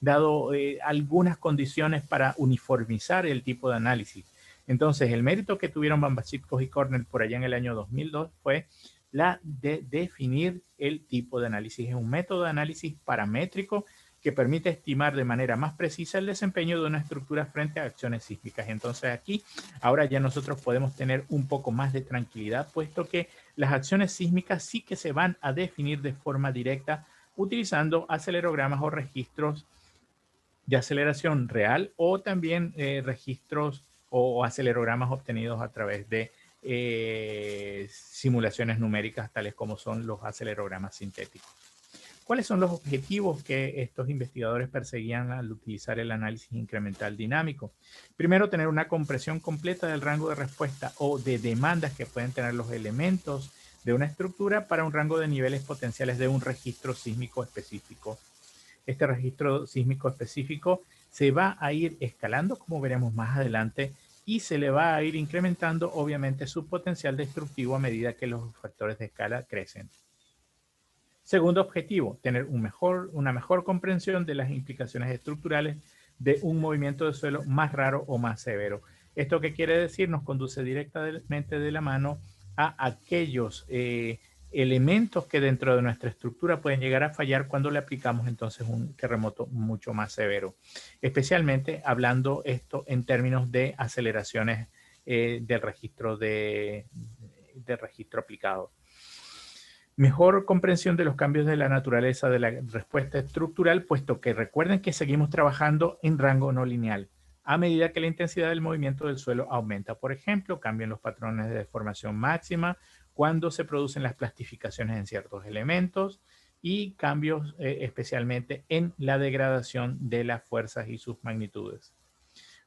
dado algunas condiciones para uniformizar el tipo de análisis. Entonces, el mérito que tuvieron Van Vasitskos y Cornell por allá en el año 2002 fue la de definir el tipo de análisis. Es un método de análisis paramétrico que permite estimar de manera más precisa el desempeño de una estructura frente a acciones sísmicas. Entonces aquí, ahora ya nosotros podemos tener un poco más de tranquilidad, puesto que las acciones sísmicas sí que se van a definir de forma directa utilizando acelerogramas o registros de aceleración real, o también registros o acelerogramas obtenidos a través de simulaciones numéricas, tales como son los acelerogramas sintéticos. ¿Cuáles son los objetivos que estos investigadores perseguían al utilizar el análisis incremental dinámico? Primero, tener una comprensión completa del rango de respuesta o de demandas que pueden tener los elementos de una estructura para un rango de niveles potenciales de un registro sísmico específico. Este registro sísmico específico se va a ir escalando, como veremos más adelante, y se le va a ir incrementando, obviamente, su potencial destructivo a medida que los factores de escala crecen. Segundo objetivo, tener una mejor comprensión de las implicaciones estructurales de un movimiento de suelo más raro o más severo. ¿Esto qué quiere decir? Nos conduce directamente de la mano a aquellos elementos que dentro de nuestra estructura pueden llegar a fallar cuando le aplicamos entonces un terremoto mucho más severo. Especialmente hablando esto en términos de aceleraciones del registro aplicado. Mejor comprensión de los cambios de la naturaleza de la respuesta estructural, puesto que recuerden que seguimos trabajando en rango no lineal. a medida que la intensidad del movimiento del suelo aumenta. Por ejemplo, cambian los patrones de deformación máxima cuando se producen las plastificaciones en ciertos elementos y cambios especialmente en la degradación de las fuerzas y sus magnitudes.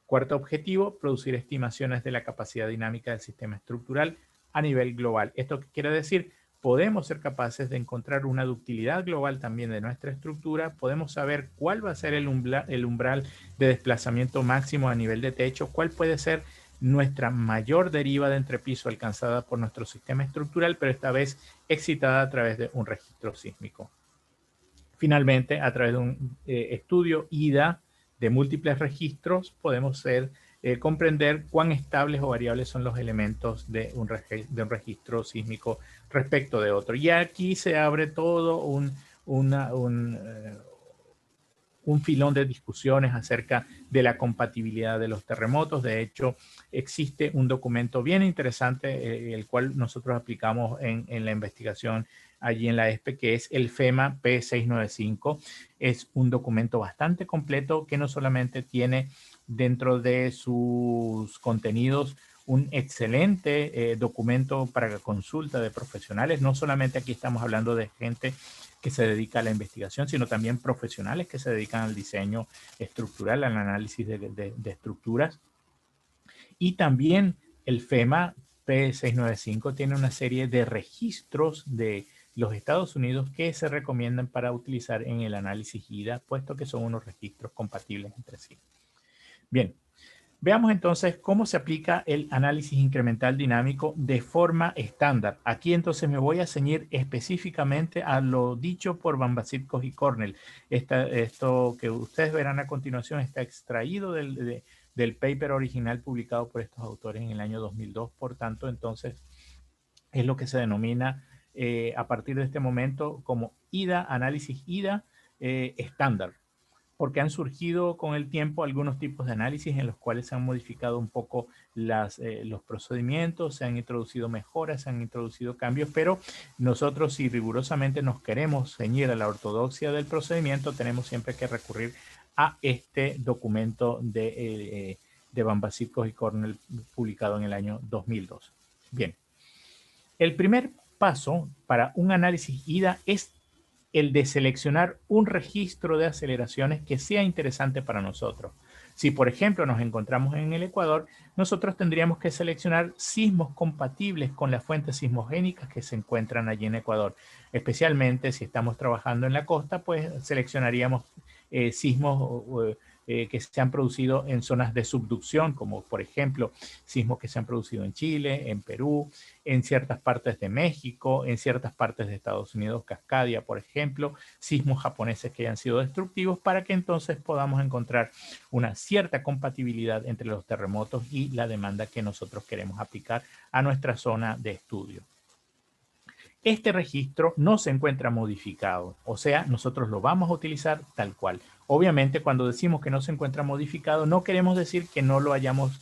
Cuarto objetivo, producir estimaciones de la capacidad dinámica del sistema estructural a nivel global. ¿Esto qué quiere decir? Podemos ser capaces de encontrar una ductilidad global también de nuestra estructura, podemos saber cuál va a ser el umbral de desplazamiento máximo a nivel de techo, cuál puede ser nuestra mayor deriva de entrepiso alcanzada por nuestro sistema estructural, pero esta vez excitada a través de un registro sísmico. Finalmente, a través de un estudio IDA de múltiples registros, podemos comprender cuán estables o variables son los elementos de un registro sísmico respecto de otro. Y aquí se abre todo un filón de discusiones acerca de la compatibilidad de los terremotos. De hecho, existe un documento bien interesante, el cual nosotros aplicamos en la investigación allí en la ESPE, que es el FEMA P695. Es un documento bastante completo que no solamente tiene dentro de sus contenidos un excelente documento para consulta de profesionales. No solamente aquí estamos hablando de gente que se dedica a la investigación, sino también profesionales que se dedican al diseño estructural, al análisis de estructuras. Y también el FEMA P695 tiene una serie de registros de los Estados Unidos que se recomiendan para utilizar en el análisis IDA, puesto que son unos registros compatibles entre sí. Bien, veamos entonces cómo se aplica el análisis incremental dinámico de forma estándar. Aquí entonces me voy a ceñir específicamente a lo dicho por Bambasikos y Cornell. Esto que ustedes verán a continuación está extraído del paper original publicado por estos autores en el año 2002. Por tanto, entonces es lo que se denomina a partir de este momento como IDA, análisis IDA estándar, porque han surgido con el tiempo algunos tipos de análisis en los cuales se han modificado un poco los procedimientos, se han introducido mejoras, se han introducido cambios, pero nosotros, si rigurosamente nos queremos ceñir a la ortodoxia del procedimiento, tenemos siempre que recurrir a este documento de Bambasikos y Cornell publicado en el año 2002. Bien, el primer paso para un análisis IDA es el de seleccionar un registro de aceleraciones que sea interesante para nosotros. Si, por ejemplo, nos encontramos en el Ecuador, nosotros tendríamos que seleccionar sismos compatibles con las fuentes sismogénicas que se encuentran allí en Ecuador. Especialmente si estamos trabajando en la costa, pues seleccionaríamos sismos que se han producido en zonas de subducción, como por ejemplo sismos que se han producido en Chile, en Perú, en ciertas partes de México, en ciertas partes de Estados Unidos, Cascadia, por ejemplo, sismos japoneses que hayan sido destructivos, para que entonces podamos encontrar una cierta compatibilidad entre los terremotos y la demanda que nosotros queremos aplicar a nuestra zona de estudio. Este registro no se encuentra modificado, o sea, nosotros lo vamos a utilizar tal cual. Obviamente, cuando decimos que no se encuentra modificado, no queremos decir que no lo hayamos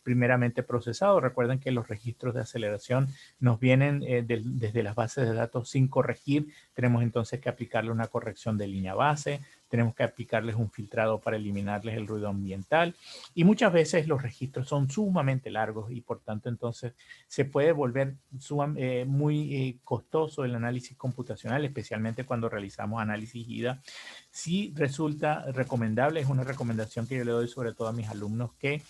primeramente procesado. Recuerden que los registros de aceleración nos vienen desde las bases de datos sin corregir. Tenemos entonces que aplicarle una corrección de línea base, tenemos que aplicarles un filtrado para eliminarles el ruido ambiental, y muchas veces los registros son sumamente largos y por tanto entonces se puede volver muy costoso el análisis computacional, especialmente cuando realizamos análisis IDA. Sí resulta recomendable, es una recomendación que yo le doy sobre todo a mis alumnos, que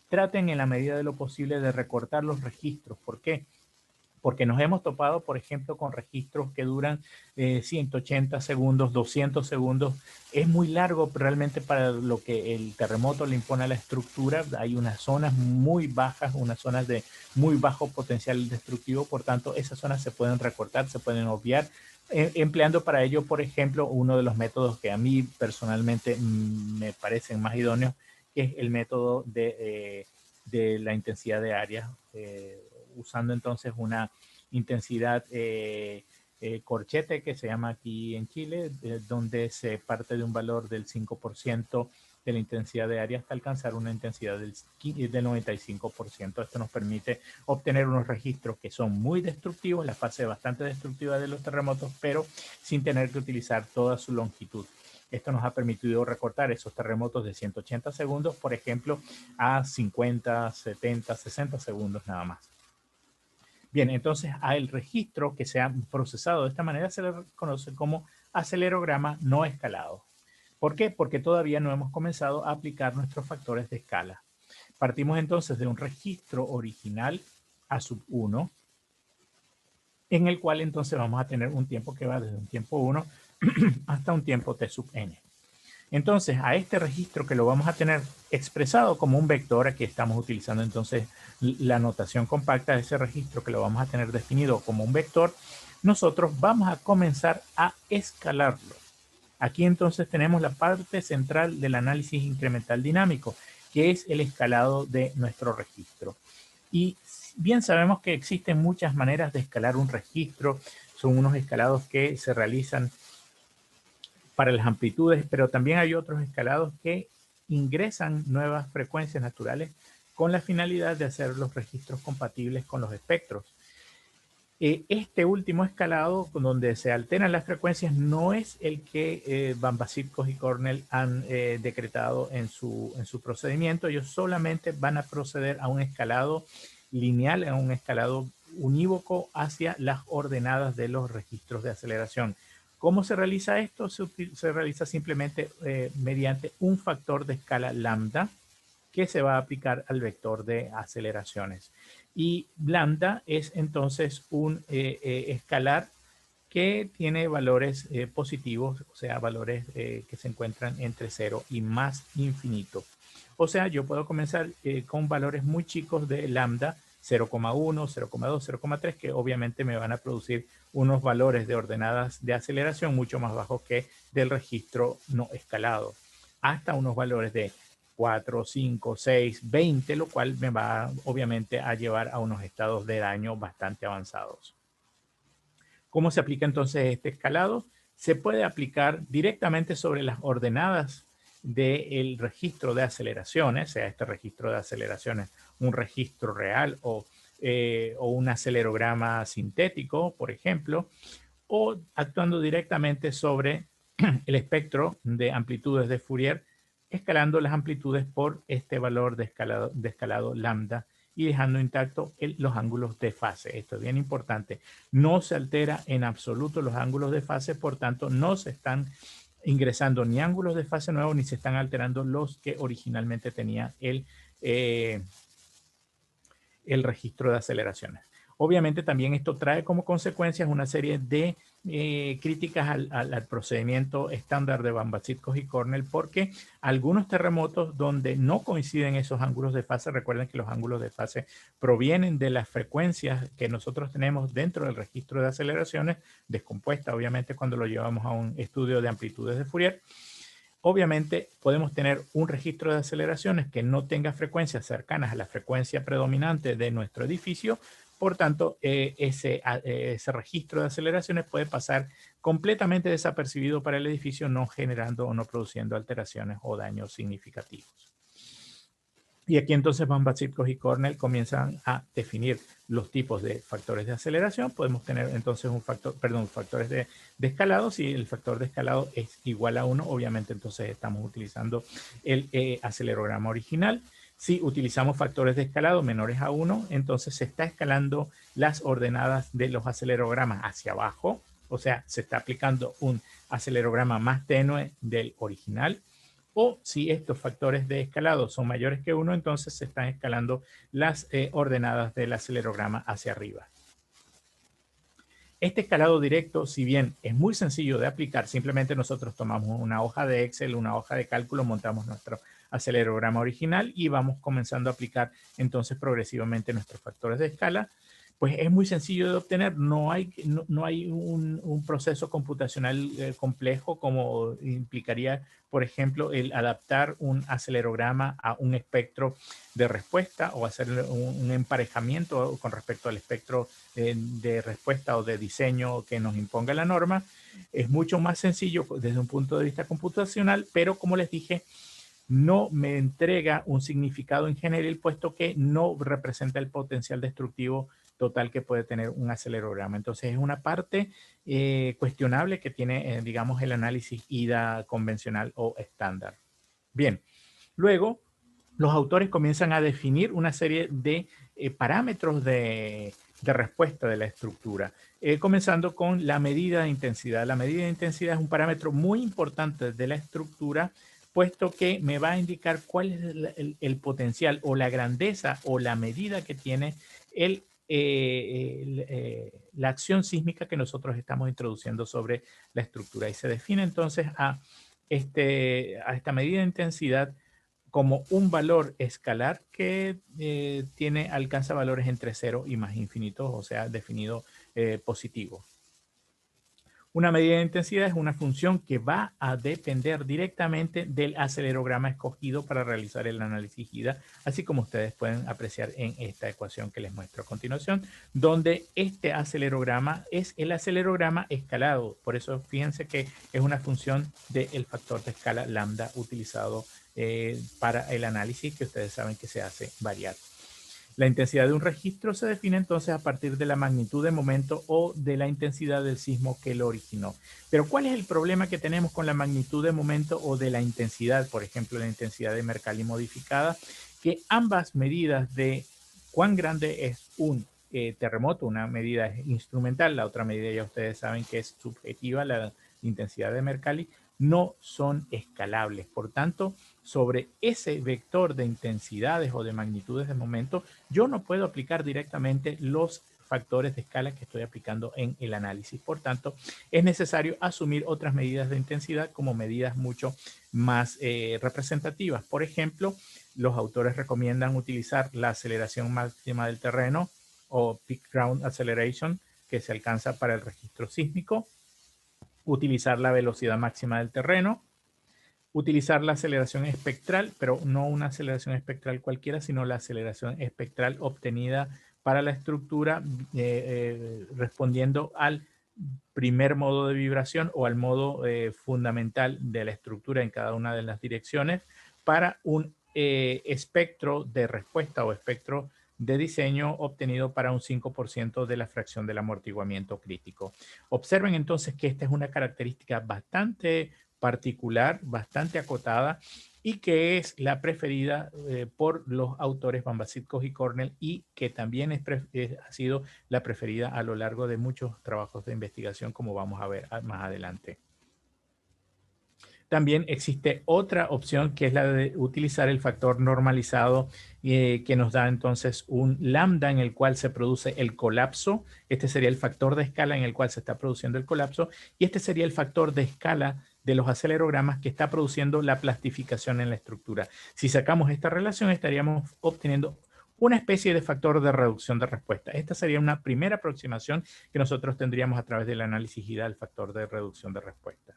traten en la medida de lo posible de recortar los registros. ¿Por qué? Porque nos hemos topado, por ejemplo, con registros que duran 180 segundos, 200 segundos. Es muy largo realmente para lo que el terremoto le impone a la estructura. Hay unas zonas muy bajas, unas zonas de muy bajo potencial destructivo. Por tanto, esas zonas se pueden recortar, se pueden obviar, empleando para ello, por ejemplo, uno de los métodos que a mí personalmente me parecen más idóneos, que es el método de la intensidad de áreas, usando entonces una intensidad corchete, que se llama aquí en Chile, donde se parte de un valor del 5% de la intensidad de área hasta alcanzar una intensidad del 95%. Esto nos permite obtener unos registros que son muy destructivos, la fase bastante destructiva de los terremotos, pero sin tener que utilizar toda su longitud. Esto nos ha permitido recortar esos terremotos de 180 segundos, por ejemplo, a 50, 70, 60 segundos nada más. Bien, entonces al registro que se ha procesado de esta manera se le conoce como acelerograma no escalado. ¿Por qué? Porque todavía no hemos comenzado a aplicar nuestros factores de escala. Partimos entonces de un registro original A sub 1, en el cual entonces vamos a tener un tiempo que va desde un tiempo 1 hasta un tiempo t sub n. Entonces, a este registro que lo vamos a tener expresado como un vector, aquí estamos utilizando entonces la notación compacta de ese registro que lo vamos a tener definido como un vector, nosotros vamos a comenzar a escalarlo. Aquí entonces tenemos la parte central del análisis incremental dinámico, que es el escalado de nuestro registro. Y bien sabemos que existen muchas maneras de escalar un registro, son unos escalados que se realizan para las amplitudes, pero también hay otros escalados que ingresan nuevas frecuencias naturales con la finalidad de hacer los registros compatibles con los espectros. Este último escalado, donde se alteran las frecuencias, no es el que Van Basikos y Cornell han decretado en su procedimiento. Ellos solamente van a proceder a un escalado lineal, a un escalado unívoco hacia las ordenadas de los registros de aceleración. ¿Cómo se realiza esto? Se realiza simplemente mediante un factor de escala lambda que se va a aplicar al vector de aceleraciones. Y lambda es entonces un escalar que tiene valores positivos, o sea, valores que se encuentran entre 0 y más infinito. O sea, yo puedo comenzar con valores muy chicos de lambda, 0,1, 0,2, 0,3, que obviamente me van a producir unos valores de ordenadas de aceleración mucho más bajos que del registro no escalado, hasta unos valores de 4, 5, 6, 20, lo cual me va obviamente a llevar a unos estados de daño bastante avanzados. ¿Cómo se aplica entonces este escalado? Se puede aplicar directamente sobre las ordenadas del registro de aceleraciones, sea este registro de aceleraciones un registro real o un acelerograma sintético, por ejemplo, o actuando directamente sobre el espectro de amplitudes de Fourier, escalando las amplitudes por este valor de escalado lambda y dejando intacto los ángulos de fase. Esto es bien importante. No se altera en absoluto los ángulos de fase, por tanto, no se están ingresando ni ángulos de fase nuevos ni se están alterando los que originalmente tenía el registro de aceleraciones. Obviamente también esto trae como consecuencias una serie de críticas al procedimiento estándar de Van Basikos y Cornell, porque algunos terremotos donde no coinciden esos ángulos de fase, recuerden que los ángulos de fase provienen de las frecuencias que nosotros tenemos dentro del registro de aceleraciones, descompuesta obviamente cuando lo llevamos a un estudio de amplitudes de Fourier. Obviamente podemos tener un registro de aceleraciones que no tenga frecuencias cercanas a la frecuencia predominante de nuestro edificio. Por tanto, ese registro de aceleraciones puede pasar completamente desapercibido para el edificio, no generando o no produciendo alteraciones o daños significativos. Y aquí entonces Van Basikos y Cornell comienzan a definir los tipos de factores de aceleración. Podemos tener entonces factores de escalado. Si el factor de escalado es igual a 1, obviamente entonces estamos utilizando el acelerograma original. Si utilizamos factores de escalado menores a 1, entonces se está escalando las ordenadas de los acelerogramas hacia abajo. O sea, se está aplicando un acelerograma más tenue del original. O si estos factores de escalado son mayores que 1, entonces se están escalando las ordenadas del acelerograma hacia arriba. Este escalado directo, si bien es muy sencillo de aplicar, simplemente nosotros tomamos una hoja de Excel, una hoja de cálculo, montamos nuestro acelerograma original y vamos comenzando a aplicar entonces progresivamente nuestros factores de escala. Pues es muy sencillo de obtener, no hay un proceso computacional complejo como implicaría, por ejemplo, el adaptar un acelerograma a un espectro de respuesta o hacer un emparejamiento con respecto al espectro de respuesta o de diseño que nos imponga la norma. Es mucho más sencillo desde un punto de vista computacional, pero como les dije, no me entrega un significado en general, puesto que no representa el potencial destructivo total que puede tener un acelerograma. Entonces es una parte cuestionable que tiene, digamos, el análisis IDA convencional o estándar. Bien, luego los autores comienzan a definir una serie de parámetros de respuesta de la estructura, comenzando con la medida de intensidad. La medida de intensidad es un parámetro muy importante de la estructura, puesto que me va a indicar cuál es el potencial o la grandeza o la medida que tiene la acción sísmica que nosotros estamos introduciendo sobre la estructura. Y se define entonces a esta medida de intensidad como un valor escalar que alcanza valores entre 0 y más infinitos, o sea, definido positivo. Una medida de intensidad es una función que va a depender directamente del acelerograma escogido para realizar el análisis IDA, así como ustedes pueden apreciar en esta ecuación que les muestro a continuación, donde este acelerograma es el acelerograma escalado. Por eso fíjense que es una función del factor de escala lambda utilizado para el análisis, que ustedes saben que se hace variar. La intensidad de un registro se define entonces a partir de la magnitud de momento o de la intensidad del sismo que lo originó. Pero ¿cuál es el problema que tenemos con la magnitud de momento o de la intensidad? Por ejemplo, la intensidad de Mercalli modificada, que ambas medidas de cuán grande es un terremoto, una medida es instrumental, la otra medida ya ustedes saben que es subjetiva, la intensidad de Mercalli, no son escalables. Por tanto, sobre ese vector de intensidades o de magnitudes de momento, yo no puedo aplicar directamente los factores de escala que estoy aplicando en el análisis. Por tanto, es necesario asumir otras medidas de intensidad como medidas mucho más representativas. Por ejemplo, los autores recomiendan utilizar la aceleración máxima del terreno o peak ground acceleration que se alcanza para el registro sísmico, utilizar la velocidad máxima del terreno, utilizar la aceleración espectral, pero no una aceleración espectral cualquiera, sino la aceleración espectral obtenida para la estructura respondiendo al primer modo de vibración o al modo fundamental de la estructura en cada una de las direcciones para un espectro de respuesta o espectro de diseño obtenido para un 5% de la fracción del amortiguamiento crítico. Observen entonces que esta es una característica bastante particular, bastante acotada y que es la preferida por los autores Bambasikos y Cornell y que también ha sido la preferida a lo largo de muchos trabajos de investigación, como vamos a ver más adelante. También existe otra opción que es la de utilizar el factor normalizado que nos da entonces un lambda en el cual se produce el colapso. Este sería el factor de escala en el cual se está produciendo el colapso y este sería el factor de escala de los acelerogramas que está produciendo la plastificación en la estructura. Si sacamos esta relación estaríamos obteniendo una especie de factor de reducción de respuesta. Esta sería una primera aproximación que nosotros tendríamos a través del análisis IDA del factor de reducción de respuesta.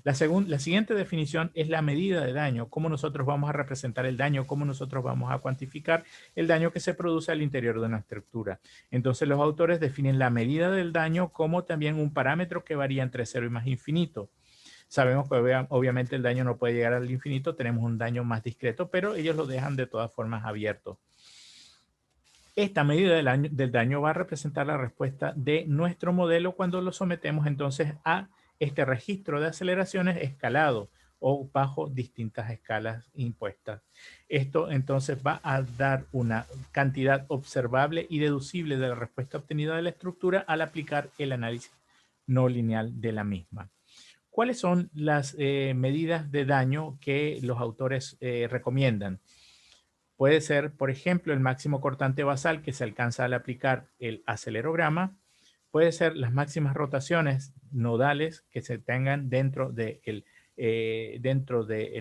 La siguiente definición es la medida de daño, cómo nosotros vamos a representar el daño, cómo nosotros vamos a cuantificar el daño que se produce al interior de una estructura. Entonces los autores definen la medida del daño como también un parámetro que varía entre 0 y más infinito. Sabemos que obviamente el daño no puede llegar al infinito, tenemos un daño más discreto, pero ellos lo dejan de todas formas abierto. Esta medida del daño va a representar la respuesta de nuestro modelo cuando lo sometemos entonces a este registro de aceleraciones escalado o bajo distintas escalas impuestas. Esto entonces va a dar una cantidad observable y deducible de la respuesta obtenida de la estructura al aplicar el análisis no lineal de la misma. ¿Cuáles son las medidas de daño que los autores recomiendan? Puede ser, por ejemplo, el máximo cortante basal que se alcanza al aplicar el acelerograma. Puede ser las máximas rotaciones nodales que se tengan dentro del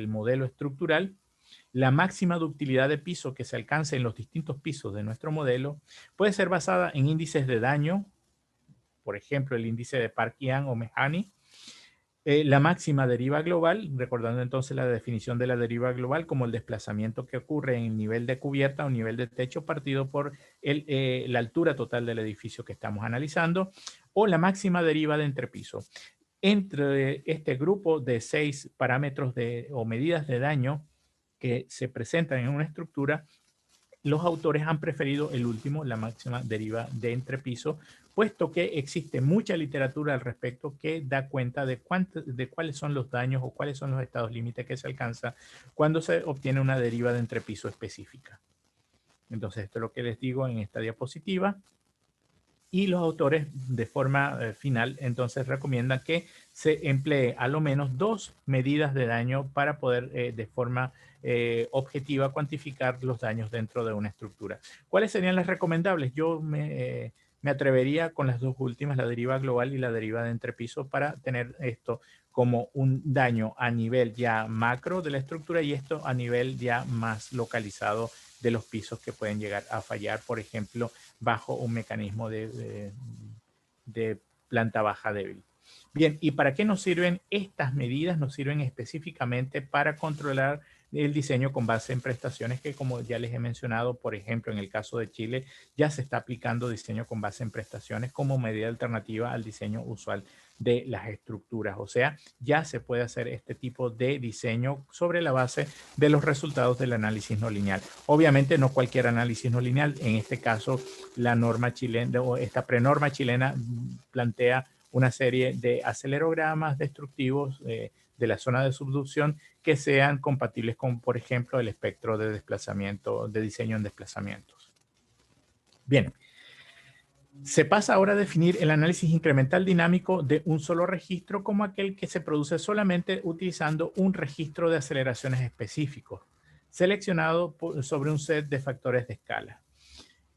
modelo estructural. La máxima ductilidad de piso que se alcance en los distintos pisos de nuestro modelo. Puede ser basada en índices de daño. Por ejemplo, el índice de Park-Yang o Mehani. La máxima deriva global, recordando entonces la definición de la deriva global como el desplazamiento que ocurre en el nivel de cubierta o nivel de techo partido por la altura total del edificio que estamos analizando, o la máxima deriva de entrepiso. Entre este grupo de 6 parámetros o medidas de daño que se presentan en una estructura, los autores han preferido el último, la máxima deriva de entrepiso, puesto que existe mucha literatura al respecto que da cuenta de cuáles son los daños o cuáles son los estados límites que se alcanza cuando se obtiene una deriva de entrepiso específica. Entonces, esto es lo que les digo en esta diapositiva. Y los autores, de forma final, entonces recomiendan que se emplee a lo menos 2 medidas de daño para poder de forma objetiva cuantificar los daños dentro de una estructura. ¿Cuáles serían las recomendables? Yo me atrevería con las dos últimas, la deriva global y la deriva de entrepiso, para tener esto como un daño a nivel ya macro de la estructura y esto a nivel ya más localizado de los pisos que pueden llegar a fallar, por ejemplo, bajo un mecanismo de planta baja débil. Bien, ¿y para qué nos sirven estas medidas? Nos sirven específicamente para controlar el diseño con base en prestaciones que, como ya les he mencionado, por ejemplo, en el caso de Chile, ya se está aplicando diseño con base en prestaciones como medida alternativa al diseño usual de las estructuras. O sea, ya se puede hacer este tipo de diseño sobre la base de los resultados del análisis no lineal. Obviamente no cualquier análisis no lineal. En este caso, la norma chilena o esta prenorma chilena plantea una serie de acelerogramas destructivos de la zona de subducción que sean compatibles con, por ejemplo, el espectro de desplazamiento, de diseño en desplazamientos. Bien. Se pasa ahora a definir el análisis incremental dinámico de un solo registro como aquel que se produce solamente utilizando un registro de aceleraciones específicos, seleccionado sobre un set de factores de escala.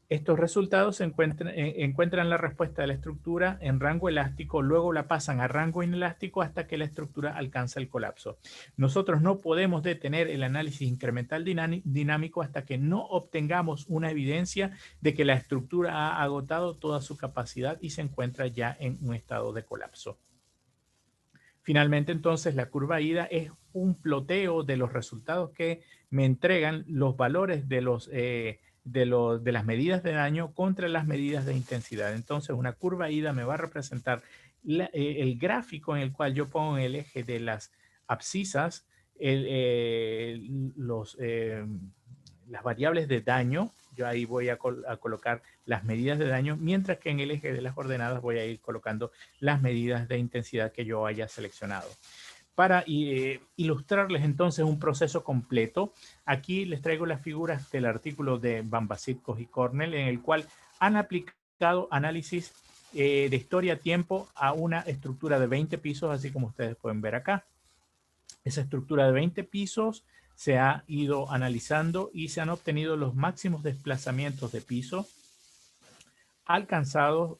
Estos resultados encuentran la respuesta de la estructura en rango elástico, luego la pasan a rango inelástico hasta que la estructura alcanza el colapso. Nosotros no podemos detener el análisis incremental dinámico hasta que no obtengamos una evidencia de que la estructura ha agotado toda su capacidad y se encuentra ya en un estado de colapso. Finalmente, entonces, la curva IDA es un ploteo de los resultados que me entregan los valores de las medidas de daño contra las medidas de intensidad. Entonces, una curva IDA me va a representar el gráfico en el cual yo pongo en el eje de las abscisas las variables de daño. Yo ahí voy a colocar las medidas de daño, mientras que en el eje de las ordenadas voy a ir colocando las medidas de intensidad que yo haya seleccionado. Para ilustrarles entonces un proceso completo, aquí les traigo las figuras del artículo de Bambasitko y Cornell, en el cual han aplicado análisis de historia-tiempo a una estructura de 20 pisos, así como ustedes pueden ver acá. Esa estructura de 20 pisos se ha ido analizando y se han obtenido los máximos desplazamientos de piso alcanzados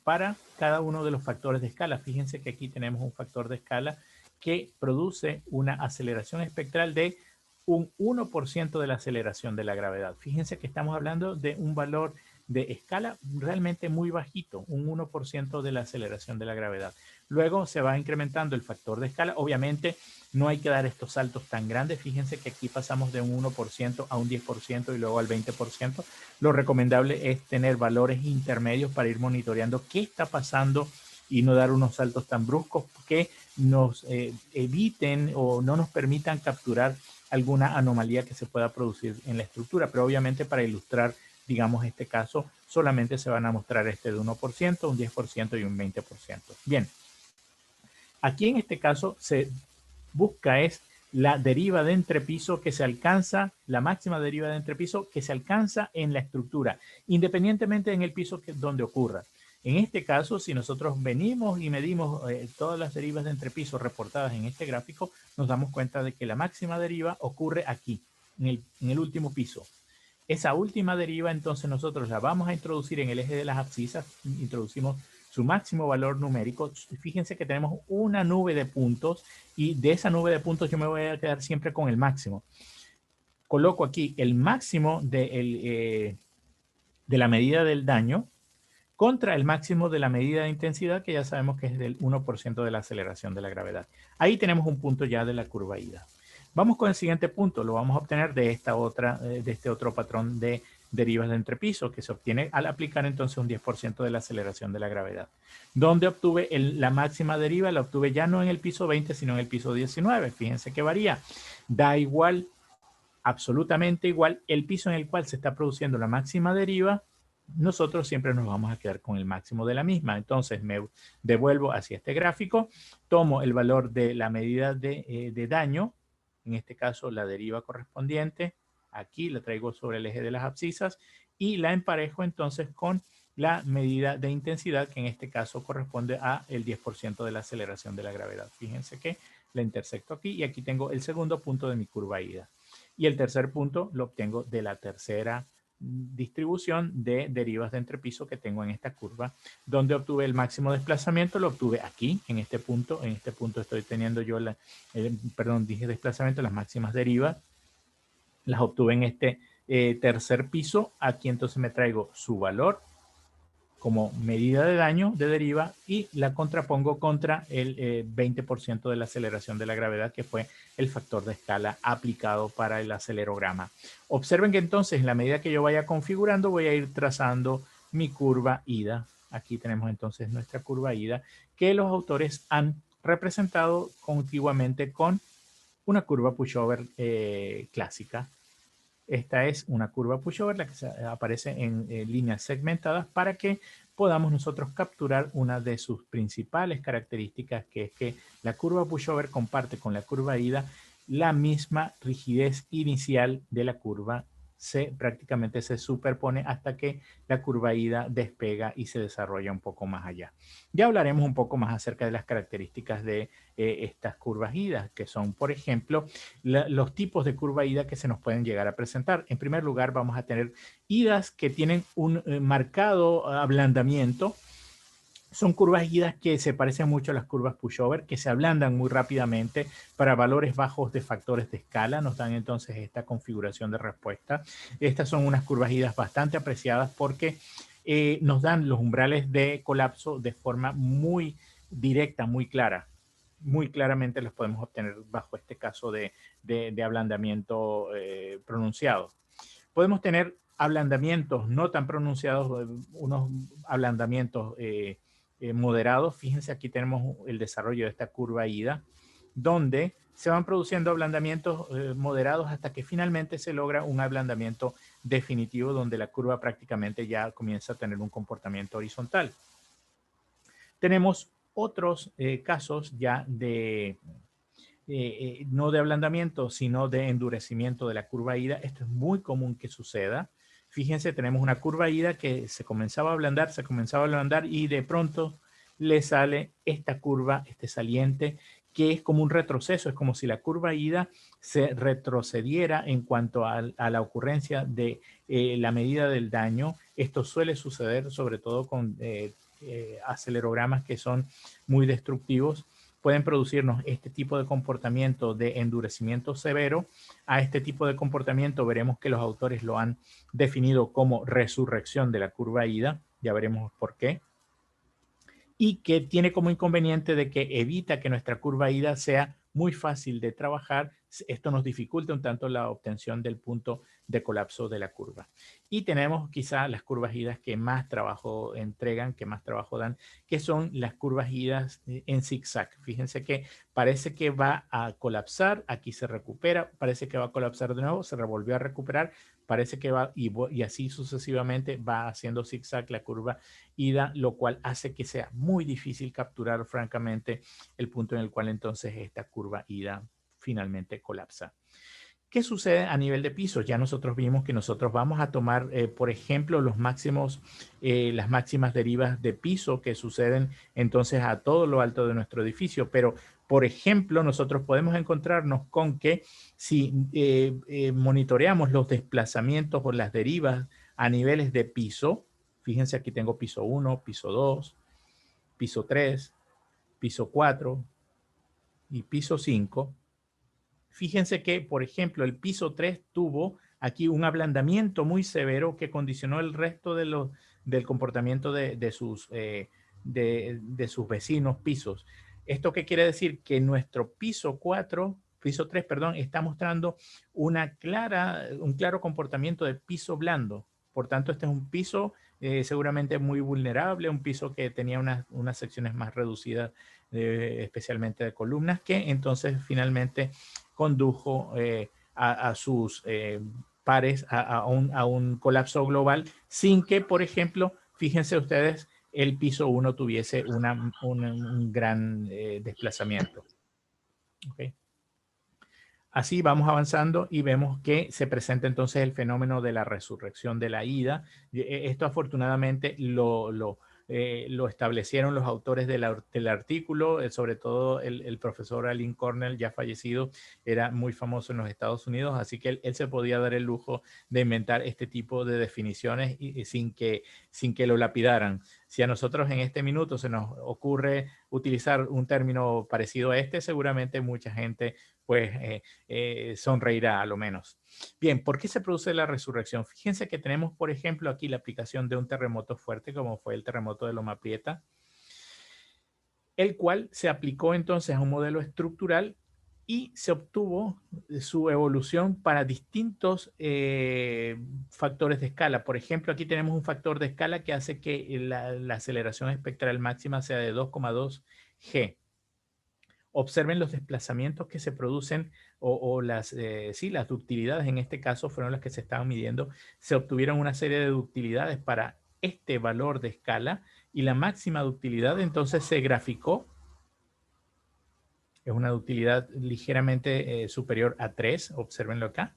para cada uno de los factores de escala. Fíjense que aquí tenemos un factor de escala que produce una aceleración espectral de un 1% de la aceleración de la gravedad. Fíjense que estamos hablando de un valor de escala realmente muy bajito, un 1% de la aceleración de la gravedad. Luego se va incrementando el factor de escala. Obviamente no hay que dar estos saltos tan grandes. Fíjense que aquí pasamos de un 1% a un 10% y luego al 20%. Lo recomendable es tener valores intermedios para ir monitoreando qué está pasando y no dar unos saltos tan bruscos que nos eviten o no nos permitan capturar alguna anomalía que se pueda producir en la estructura. Pero obviamente para ilustrar, digamos, este caso, solamente se van a mostrar este de 1%, un 10% y un 20%. Bien, aquí en este caso se busca es la deriva de entrepiso que se alcanza, la máxima deriva de entrepiso que se alcanza en la estructura, independientemente en el piso donde ocurra. En este caso, si nosotros venimos y medimos todas las derivas de entrepiso reportadas en este gráfico, nos damos cuenta de que la máxima deriva ocurre aquí, en el último piso. Esa última deriva, entonces, nosotros la vamos a introducir en el eje de las abscisas. Introducimos su máximo valor numérico. Fíjense que tenemos una nube de puntos y de esa nube de puntos yo me voy a quedar siempre con el máximo. Coloco aquí el máximo de la medida del daño contra el máximo de la medida de intensidad, que ya sabemos que es del 1% de la aceleración de la gravedad. Ahí tenemos un punto ya de la curva IDA. Vamos con el siguiente punto. Lo vamos a obtener de este otro patrón de derivas de entrepiso que se obtiene al aplicar entonces un 10% de la aceleración de la gravedad. ¿Dónde obtuve la máxima deriva? La obtuve ya no en el piso 20, sino en el piso 19. Fíjense que varía. Da igual absolutamente igual, el piso en el cual se está produciendo la máxima deriva, nosotros siempre nos vamos a quedar con el máximo de la misma. Entonces me devuelvo hacia este gráfico, tomo el valor de la medida de daño, en este caso la deriva correspondiente, aquí la traigo sobre el eje de las abscisas y la emparejo entonces con la medida de intensidad, que en este caso corresponde a el 10% de la aceleración de la gravedad. Fíjense que la intersecto aquí y aquí tengo el segundo punto de mi curva ida. Y el tercer punto lo obtengo de la tercera distribución de derivas de entrepiso que tengo en esta curva, donde obtuve el máximo desplazamiento, lo obtuve aquí, en este punto estoy teniendo yo, dije desplazamiento, las máximas derivas, las obtuve en este tercer piso, aquí entonces me traigo su valor como medida de daño de deriva y la contrapongo contra el 20% de la aceleración de la gravedad, que fue el factor de escala aplicado para el acelerograma. Observen que entonces, en la medida que yo vaya configurando, voy a ir trazando mi curva ida. Aquí tenemos entonces nuestra curva ida, que los autores han representado contiguamente con una curva pushover clásica. Esta es una curva pushover, la que aparece en líneas segmentadas para que podamos nosotros capturar una de sus principales características, que es que la curva pushover comparte con la curva ida la misma rigidez inicial de la curva, prácticamente se superpone hasta que la curva ida despega y se desarrolla un poco más allá. Ya hablaremos un poco más acerca de las características de estas curvas idas, que son, por ejemplo, los tipos de curva ida que se nos pueden llegar a presentar. En primer lugar, vamos a tener idas que tienen un marcado ablandamiento. Son curvas idas que se parecen mucho a las curvas pushover, que se ablandan muy rápidamente para valores bajos de factores de escala. Nos dan entonces esta configuración de respuesta. Estas son unas curvas idas bastante apreciadas porque nos dan los umbrales de colapso de forma muy directa, muy clara. Muy claramente los podemos obtener bajo este caso de ablandamiento pronunciado. Podemos tener ablandamientos no tan pronunciados, unos ablandamientos moderados. Fíjense, aquí tenemos el desarrollo de esta curva ida, donde se van produciendo ablandamientos moderados hasta que finalmente se logra un ablandamiento definitivo, donde la curva prácticamente ya comienza a tener un comportamiento horizontal. Tenemos otros casos ya de no de ablandamiento, sino de endurecimiento de la curva ida. Esto es muy común que suceda. Fíjense, tenemos una curva ida que se comenzaba a ablandar y de pronto le sale esta curva, este saliente, que es como un retroceso. Es como si la curva ida se retrocediera en cuanto a la ocurrencia de la medida del daño. Esto suele suceder sobre todo con acelerogramas que son muy destructivos. Pueden producirnos este tipo de comportamiento de endurecimiento severo. A este tipo de comportamiento veremos que los autores lo han definido como resurrección de la curva ida. Ya veremos por qué. Y que tiene como inconveniente de que evita que nuestra curva ida sea muy fácil de trabajar. Esto nos dificulta un tanto la obtención del punto de colapso de la curva. Y tenemos quizá las curvas idas que más trabajo entregan, que más trabajo dan, que son las curvas idas en zigzag. Fíjense que parece que va a colapsar, aquí se recupera, parece que va a colapsar de nuevo, se revolvió a recuperar, parece que va y así sucesivamente va haciendo zigzag la curva ida, lo cual hace que sea muy difícil capturar francamente el punto en el cual entonces esta curva ida finalmente colapsa. ¿Qué sucede a nivel de pisos? Ya nosotros vimos que nosotros vamos a tomar, por ejemplo, las máximas derivas de piso que suceden entonces a todo lo alto de nuestro edificio. Pero, por ejemplo, nosotros podemos encontrarnos con que si monitoreamos los desplazamientos o las derivas a niveles de piso, fíjense, aquí tengo piso 1, piso 2, piso 3, piso 4 y piso 5. Fíjense que, por ejemplo, el piso 3 tuvo aquí un ablandamiento muy severo que condicionó el resto del comportamiento de sus vecinos pisos. ¿Esto qué quiere decir? Que nuestro piso 3, está mostrando un claro comportamiento de piso blando. Por tanto, este es un piso seguramente muy vulnerable, un piso que tenía unas secciones más reducidas, especialmente de columnas, que entonces finalmente condujo a sus pares a un colapso global sin que, por ejemplo, fíjense ustedes, el piso 1 tuviese un gran desplazamiento. ¿Okay? Así vamos avanzando y vemos que se presenta entonces el fenómeno de la resurrección de la ida. Esto afortunadamente lo establecieron los autores del artículo, sobre todo el profesor Alin Cornell, ya fallecido, era muy famoso en los Estados Unidos, así que él se podía dar el lujo de inventar este tipo de definiciones y sin que lo lapidaran. Si a nosotros en este minuto se nos ocurre utilizar un término parecido a este, seguramente mucha gente pues sonreirá a lo menos. Bien, ¿por qué se produce la resurrección? Fíjense que tenemos, por ejemplo, aquí la aplicación de un terremoto fuerte, como fue el terremoto de Loma Prieta, el cual se aplicó entonces a un modelo estructural y se obtuvo su evolución para distintos factores de escala. Por ejemplo, aquí tenemos un factor de escala que hace que la aceleración espectral máxima sea de 2,2 G. Observen los desplazamientos que se producen o las ductilidades, en este caso fueron las que se estaban midiendo. Se obtuvieron una serie de ductilidades para este valor de escala y la máxima ductilidad entonces se graficó. Es una ductilidad ligeramente superior a 3, observenlo acá,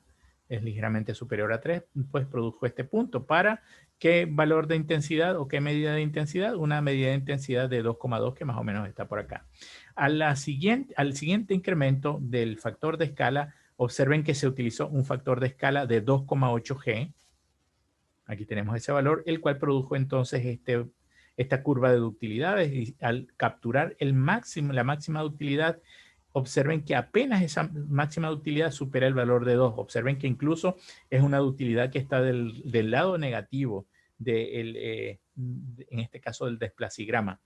es ligeramente superior a 3, pues produjo este punto. ¿Para qué valor de intensidad o qué medida de intensidad? Una medida de intensidad de 2,2 que más o menos está por acá. Al siguiente incremento del factor de escala, observen que se utilizó un factor de escala de 2,8 G. Aquí tenemos ese valor, el cual produjo entonces esta curva de ductilidades y al capturar la máxima ductilidad, observen que apenas esa máxima ductilidad supera el valor de 2. Observen que incluso es una ductilidad que está del lado negativo, en este caso del desplacigrama.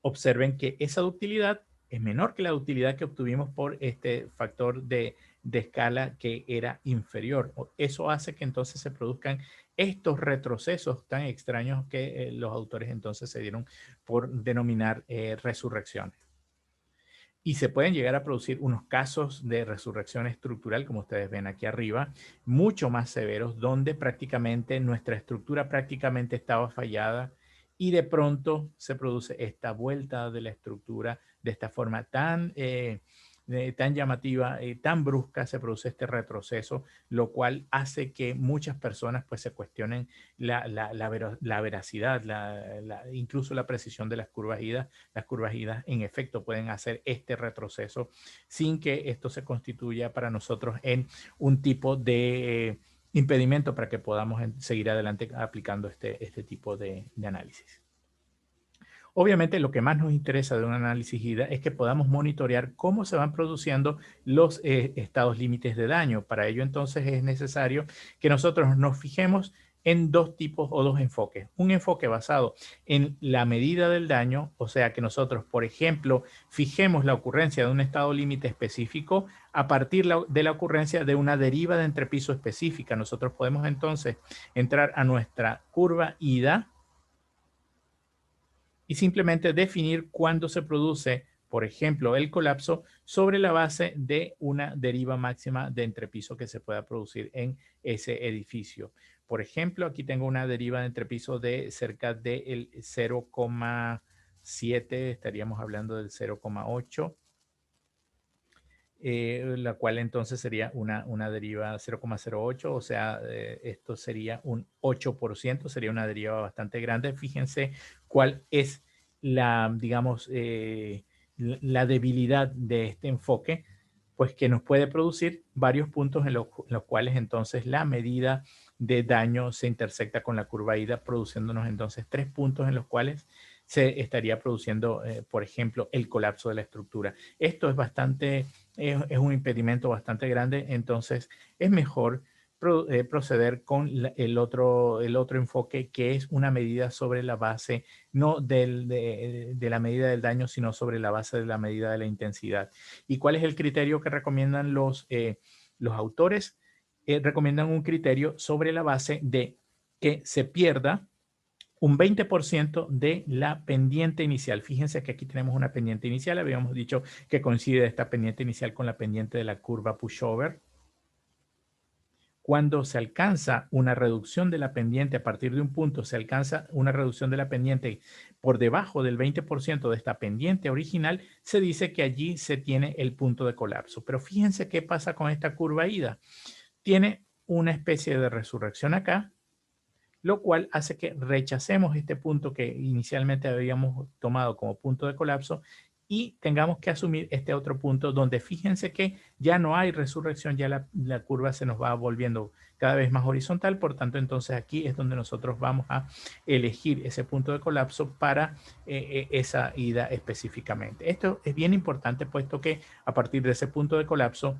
Observen que esa ductilidad es menor que la ductilidad que obtuvimos por este factor de escala que era inferior. Eso hace que entonces se produzcan estos retrocesos tan extraños que los autores entonces se dieron por denominar resurrecciones. Y se pueden llegar a producir unos casos de resurrección estructural, como ustedes ven aquí arriba, mucho más severos, donde prácticamente nuestra estructura prácticamente estaba fallada y de pronto se produce esta vuelta de la estructura de esta forma tan llamativa, tan brusca, se produce este retroceso, lo cual hace que muchas personas pues se cuestionen la veracidad, incluso la precisión de las curvas idas. Las curvas idas en efecto pueden hacer este retroceso sin que esto se constituya para nosotros en un tipo de impedimento para que podamos seguir adelante aplicando este tipo de análisis. Obviamente lo que más nos interesa de un análisis IDA es que podamos monitorear cómo se van produciendo los estados límites de daño. Para ello entonces es necesario que nosotros nos fijemos en dos tipos o dos enfoques. Un enfoque basado en la medida del daño, o sea que nosotros, por ejemplo, fijemos la ocurrencia de un estado límite específico a partir de la ocurrencia de una deriva de entrepiso específica. Nosotros podemos entonces entrar a nuestra curva IDA y simplemente definir cuándo se produce, por ejemplo, el colapso sobre la base de una deriva máxima de entrepiso que se pueda producir en ese edificio. Por ejemplo, aquí tengo una deriva de entrepiso de cerca del 0,7, estaríamos hablando del 0,8. La cual entonces sería una deriva 0,08, o sea, esto sería un 8%, sería una deriva bastante grande. Fíjense cuál es la, digamos, la debilidad de este enfoque, pues que nos puede producir varios puntos en los cuales entonces la medida de daño se intersecta con la curva IDA, produciéndonos entonces 3 puntos en los cuales se estaría produciendo, por ejemplo, el colapso de la estructura. Esto es es un impedimento bastante grande, entonces es mejor proceder con el otro enfoque, que es una medida sobre la base, no de la medida del daño, sino sobre la base de la medida de la intensidad. ¿Y cuál es el criterio que recomiendan los autores? Recomiendan un criterio sobre la base de que se pierda un 20% de la pendiente inicial. Fíjense que aquí tenemos una pendiente inicial. Habíamos dicho que coincide esta pendiente inicial con la pendiente de la curva pushover. cuando se alcanza una reducción de la pendiente a partir de un punto, se alcanza una reducción de la pendiente por debajo del 20% de esta pendiente original, se dice que allí se tiene el punto de colapso. Pero fíjense qué pasa con esta curva ida. Tiene una especie de resurrección acá, lo cual hace que rechacemos este punto que inicialmente habíamos tomado como punto de colapso y tengamos que asumir este otro punto donde fíjense que ya no hay resurrección, ya la curva se nos va volviendo cada vez más horizontal, por tanto entonces aquí es donde nosotros vamos a elegir ese punto de colapso para esa ida específicamente. Esto es bien importante puesto que a partir de ese punto de colapso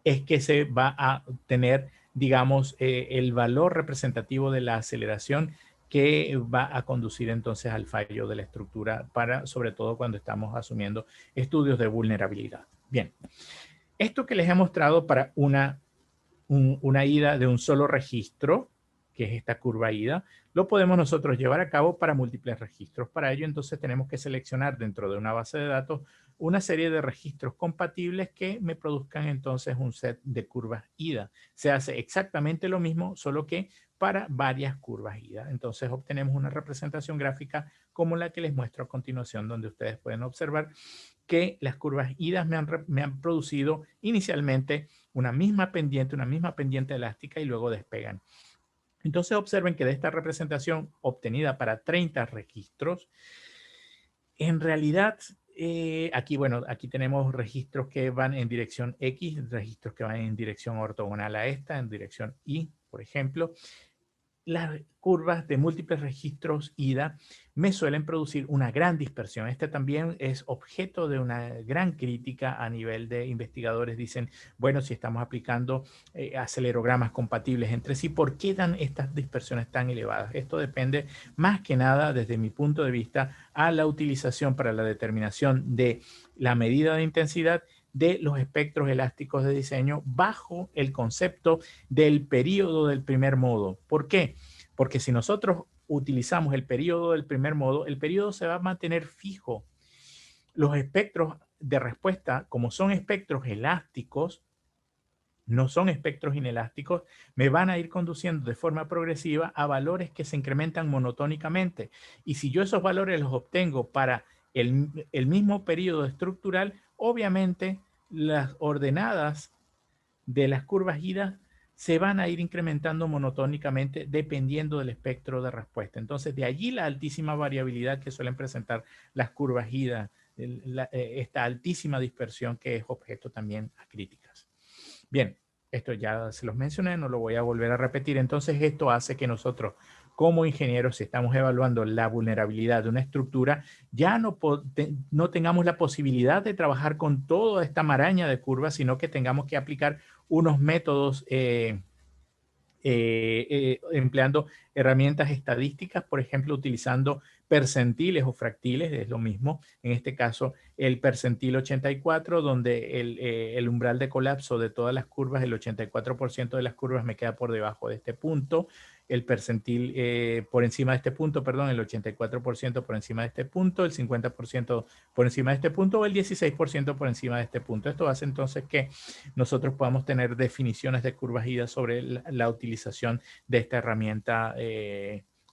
es que se va a tener, digamos, el valor representativo de la aceleración que va a conducir entonces al fallo de la estructura para, sobre todo cuando estamos asumiendo estudios de vulnerabilidad. Bien, esto que les he mostrado para una ida de un solo registro, que es esta curva ida, lo podemos nosotros llevar a cabo para múltiples registros. Para ello, entonces, tenemos que seleccionar dentro de una base de datos una serie de registros compatibles que me produzcan entonces un set de curvas ida. Se hace exactamente lo mismo, solo que para varias curvas ida. Entonces, obtenemos una representación gráfica como la que les muestro a continuación, donde ustedes pueden observar que las curvas ida me han producido inicialmente una misma pendiente elástica y luego despegan. Entonces observen que de esta representación obtenida para 30 registros, en realidad aquí tenemos registros que van en dirección X, registros que van en dirección ortogonal a esta, en dirección Y, por ejemplo. Las curvas de múltiples registros ida me suelen producir una gran dispersión. Este también es objeto de una gran crítica a nivel de investigadores. Dicen, bueno, si estamos aplicando acelerogramas compatibles entre sí, ¿por qué dan estas dispersiones tan elevadas? Esto depende más que nada, desde mi punto de vista, a la utilización para la determinación de la medida de intensidad de los espectros elásticos de diseño bajo el concepto del período del primer modo. ¿Por qué? Porque si nosotros utilizamos el período del primer modo, el período se va a mantener fijo. Los espectros de respuesta, como son espectros elásticos, no son espectros inelásticos, me van a ir conduciendo de forma progresiva a valores que se incrementan monotónicamente. Y si yo esos valores los obtengo para el mismo periodo estructural, obviamente las ordenadas de las curvas ida se van a ir incrementando monotónicamente dependiendo del espectro de respuesta. Entonces, de allí la altísima variabilidad que suelen presentar las curvas ida, esta altísima dispersión que es objeto también a críticas. Bien, esto ya se los mencioné, no lo voy a volver a repetir. Entonces, esto hace que nosotros, como ingenieros, si estamos evaluando la vulnerabilidad de una estructura, ya no tengamos la posibilidad de trabajar con toda esta maraña de curvas, sino que tengamos que aplicar unos métodos empleando herramientas estadísticas, por ejemplo, utilizando percentiles o fractiles, es lo mismo. En este caso, el percentil 84, donde el umbral de colapso de todas las curvas, el 84% de las curvas me queda por debajo de este punto. El percentil por encima de este punto, perdón, el 84% por encima de este punto, el 50% por encima de este punto o el 16% por encima de este punto. Esto hace entonces que nosotros podamos tener definiciones de curvas ida sobre la utilización de esta herramienta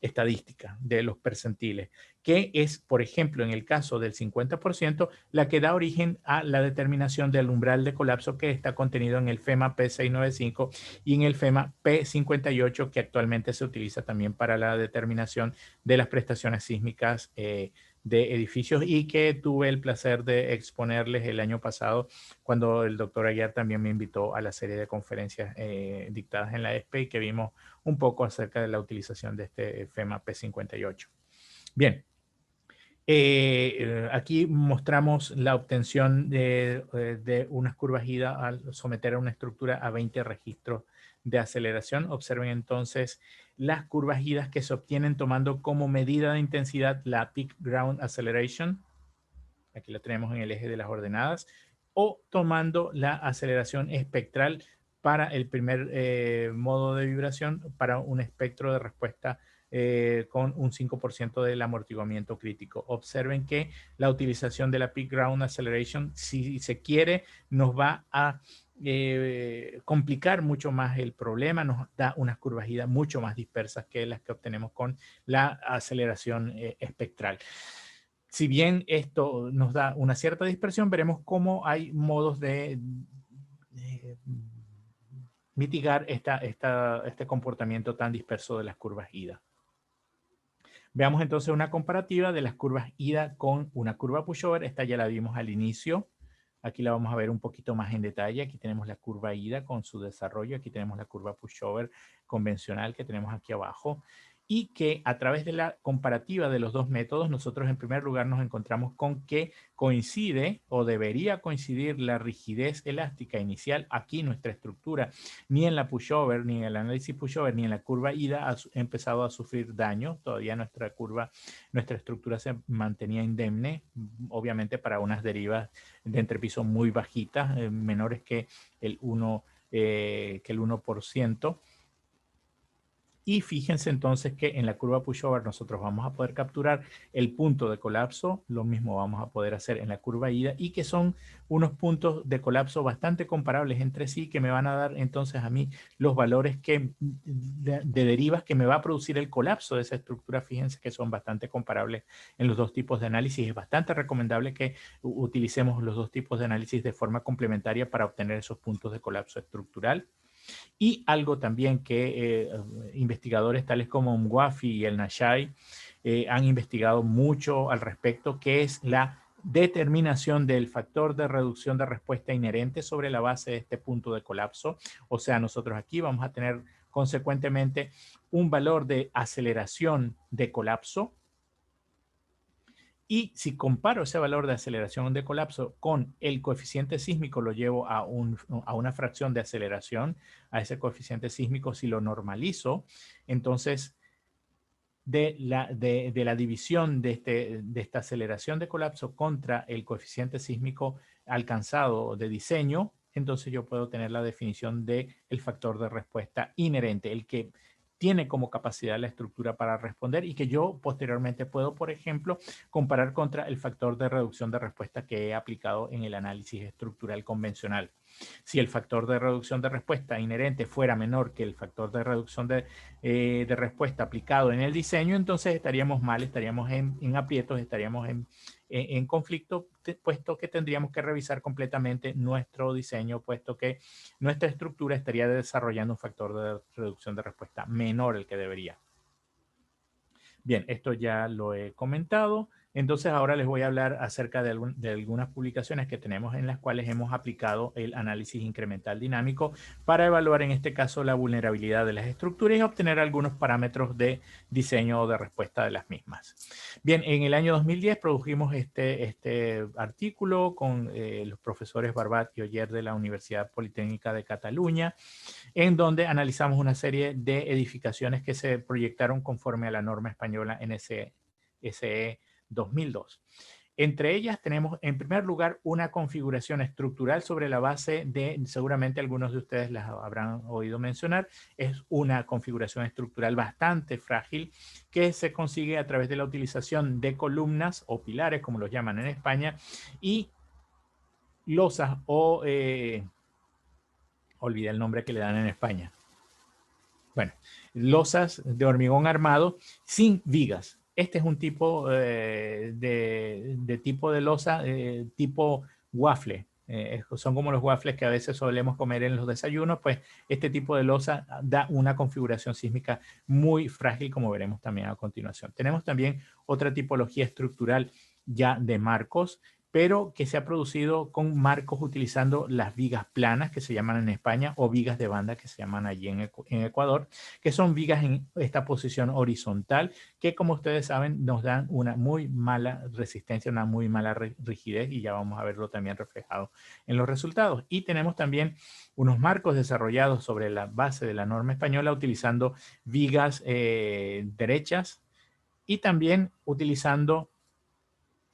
estadística de los percentiles, que es, por ejemplo, en el caso del 50%, la que da origen a la determinación del umbral de colapso que está contenido en el FEMA P695 y en el FEMA P58, que actualmente se utiliza también para la determinación de las prestaciones sísmicas de edificios y que tuve el placer de exponerles el año pasado cuando el doctor Aguiar también me invitó a la serie de conferencias dictadas en la ESPE y que vimos un poco acerca de la utilización de este FEMA P58. Bien, aquí mostramos la obtención de unas curvas ida al someter a una estructura a 20 registros de aceleración. Observen entonces las curvas idas que se obtienen tomando como medida de intensidad la Peak Ground Acceleration. Aquí la tenemos en el eje de las ordenadas. O tomando la aceleración espectral para el primer modo de vibración para un espectro de respuesta con un 5% del amortiguamiento crítico. Observen que la utilización de la Peak Ground Acceleration, si se quiere, nos va a complicar mucho más el problema, nos da unas curvas ida mucho más dispersas que las que obtenemos con la aceleración espectral. Si bien esto nos da una cierta dispersión, veremos cómo hay modos de mitigar este comportamiento tan disperso de las curvas ida. Veamos entonces una comparativa de las curvas ida con una curva pushover. Esta ya la vimos al inicio. Aquí la vamos a ver un poquito más en detalle. Aquí tenemos la curva ida con su desarrollo. Aquí tenemos la curva pushover convencional que tenemos aquí abajo. Y que a través de la comparativa de los dos métodos, nosotros en primer lugar nos encontramos con que coincide o debería coincidir la rigidez elástica inicial. Aquí nuestra estructura, ni en la pushover, ni en el análisis pushover, ni en la curva ida ha empezado a sufrir daño. Todavía nuestra estructura se mantenía indemne, obviamente para unas derivas de entrepiso muy bajitas, menores que el 1%. Y fíjense entonces que en la curva pushover nosotros vamos a poder capturar el punto de colapso, lo mismo vamos a poder hacer en la curva ida, y que son unos puntos de colapso bastante comparables entre sí, que me van a dar entonces a mí los valores de derivas que me va a producir el colapso de esa estructura. Fíjense que son bastante comparables en los dos tipos de análisis. Es bastante recomendable que utilicemos los dos tipos de análisis de forma complementaria para obtener esos puntos de colapso estructural. Y algo también que investigadores tales como Mwafi y El Nashai han investigado mucho al respecto, que es la determinación del factor de reducción de respuesta inherente sobre la base de este punto de colapso. O sea, nosotros aquí vamos a tener consecuentemente un valor de aceleración de colapso. Y si comparo ese valor de aceleración de colapso con el coeficiente sísmico, lo llevo a una fracción de aceleración, a ese coeficiente sísmico, si lo normalizo, entonces de la división de esta aceleración de colapso contra el coeficiente sísmico alcanzado de diseño, entonces yo puedo tener la definición del factor de respuesta inherente, el que tiene como capacidad la estructura para responder y que yo posteriormente puedo, por ejemplo, comparar contra el factor de reducción de respuesta que he aplicado en el análisis estructural convencional. Si el factor de reducción de respuesta inherente fuera menor que el factor de reducción de respuesta aplicado en el diseño, entonces estaríamos mal, estaríamos en aprietos, estaríamos en conflicto, puesto que tendríamos que revisar completamente nuestro diseño, puesto que nuestra estructura estaría desarrollando un factor de reducción de respuesta menor el que debería. Bien, esto ya lo he comentado. Entonces ahora les voy a hablar acerca de algunas publicaciones que tenemos en las cuales hemos aplicado el análisis incremental dinámico para evaluar en este caso la vulnerabilidad de las estructuras y obtener algunos parámetros de diseño o de respuesta de las mismas. Bien, en el año 2010 produjimos este artículo con los profesores Barbat y Oller de la Universidad Politécnica de Cataluña, en donde analizamos una serie de edificaciones que se proyectaron conforme a la norma española NSE 2002. Entre ellas tenemos en primer lugar una configuración estructural sobre la base de, seguramente algunos de ustedes las habrán oído mencionar, es una configuración estructural bastante frágil que se consigue a través de la utilización de columnas o pilares, como los llaman en España, y losas o... olvidé el nombre que le dan en España. Bueno, losas de hormigón armado sin vigas. Este es un tipo tipo de losa tipo waffle. Son como los waffles que a veces solemos comer en los desayunos, pues este tipo de losa da una configuración sísmica muy frágil, como veremos también a continuación. Tenemos también otra tipología estructural ya de marcos, pero que se ha producido con marcos utilizando las vigas planas, que se llaman en España, o vigas de banda, que se llaman allí en Ecuador, que son vigas en esta posición horizontal, que como ustedes saben nos dan una muy mala resistencia, una muy mala rigidez, y ya vamos a verlo también reflejado en los resultados. Y tenemos también unos marcos desarrollados sobre la base de la norma española utilizando vigas derechas y también utilizando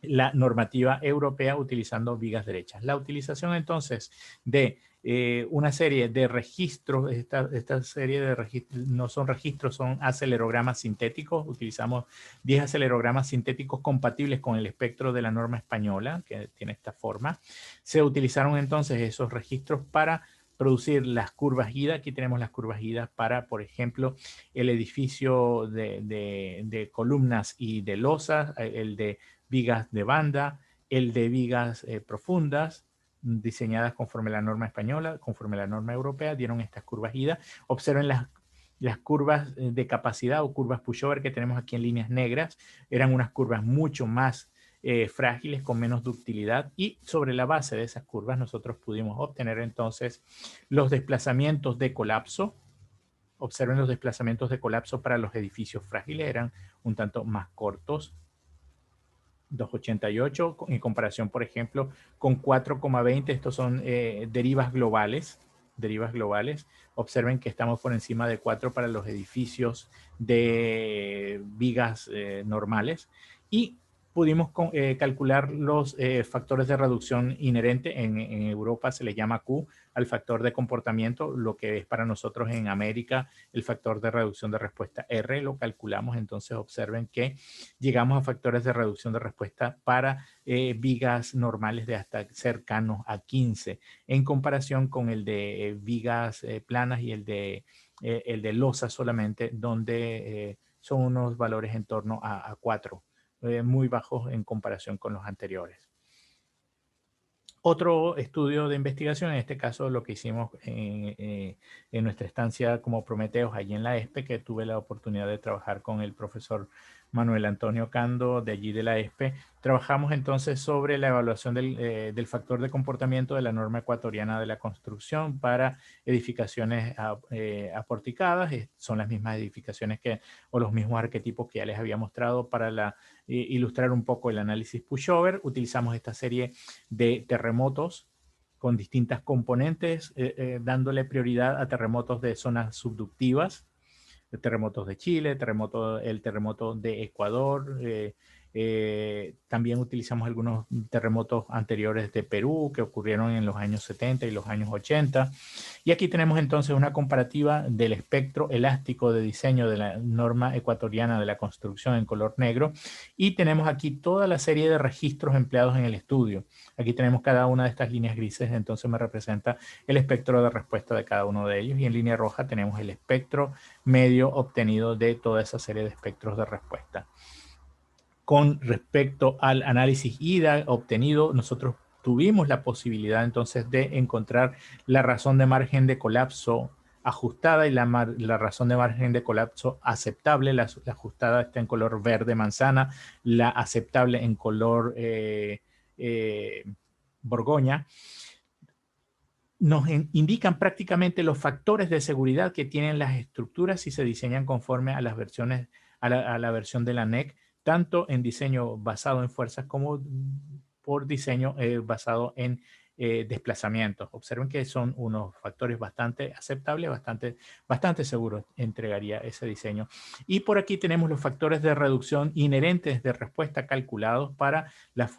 la normativa europea utilizando vigas derechas. La utilización entonces de una serie de registros, esta serie de registros no son registros, son acelerogramas sintéticos. Utilizamos 10 acelerogramas sintéticos compatibles con el espectro de la norma española, que tiene esta forma. Se utilizaron entonces esos registros para producir las curvas GIDA. Aquí tenemos las curvas GIDA para, por ejemplo, el edificio de columnas y de losas, el de vigas de banda, el de vigas profundas, diseñadas conforme la norma española, conforme la norma europea, dieron estas curvas GIDA. Observen las curvas de capacidad o curvas pushover que tenemos aquí en líneas negras. Eran unas curvas mucho más frágiles, con menos ductilidad, y sobre la base de esas curvas nosotros pudimos obtener entonces los desplazamientos de colapso. Observen los desplazamientos de colapso para los edificios frágiles, eran un tanto más cortos, 2,88 en comparación, por ejemplo, con 4,20. Estos son derivas globales. Observen que estamos por encima de 4 para los edificios de vigas normales. Y pudimos calcular los factores de reducción inherente. En Europa se le llama Q al factor de comportamiento, lo que es para nosotros en América el factor de reducción de respuesta R. Lo calculamos, entonces observen que llegamos a factores de reducción de respuesta para vigas normales de hasta cercanos a 15, en comparación con el de vigas planas y el de losa solamente, donde son unos valores en torno a 4. Muy bajos en comparación con los anteriores. Otro estudio de investigación, en este caso lo que hicimos en nuestra estancia como Prometeos allí en la ESPE, que tuve la oportunidad de trabajar con el profesor Manuel Antonio Cando de allí de la ESPE. Trabajamos entonces sobre la evaluación del factor de comportamiento de la norma ecuatoriana de la construcción para edificaciones aporticadas. Son las mismas edificaciones o los mismos arquetipos que ya les había mostrado para ilustrar un poco el análisis pushover. Utilizamos esta serie de terremotos con distintas componentes, dándole prioridad a terremotos de zonas subductivas, terremotos de Chile, el terremoto de Ecuador. También utilizamos algunos terremotos anteriores de Perú que ocurrieron en los años 70 y los años 80. Y aquí tenemos entonces una comparativa del espectro elástico de diseño de la norma ecuatoriana de la construcción en color negro. Y tenemos aquí toda la serie de registros empleados en el estudio. Aquí tenemos cada una de estas líneas grises, entonces me representa el espectro de respuesta de cada uno de ellos. Y en línea roja tenemos el espectro medio obtenido de toda esa serie de espectros de respuesta. Con respecto al análisis IDA obtenido, nosotros tuvimos la posibilidad entonces de encontrar la razón de margen de colapso ajustada y la razón de margen de colapso aceptable. La ajustada está en color verde manzana, la aceptable en color borgoña. Nos indican prácticamente los factores de seguridad que tienen las estructuras si se diseñan conforme a las versiones, a la versión de la NEC, tanto en diseño basado en fuerzas como por diseño basado en desplazamientos. Observen que son unos factores bastante aceptables, bastante seguros, entregaría ese diseño. Y por aquí tenemos los factores de reducción inherentes de respuesta calculados para las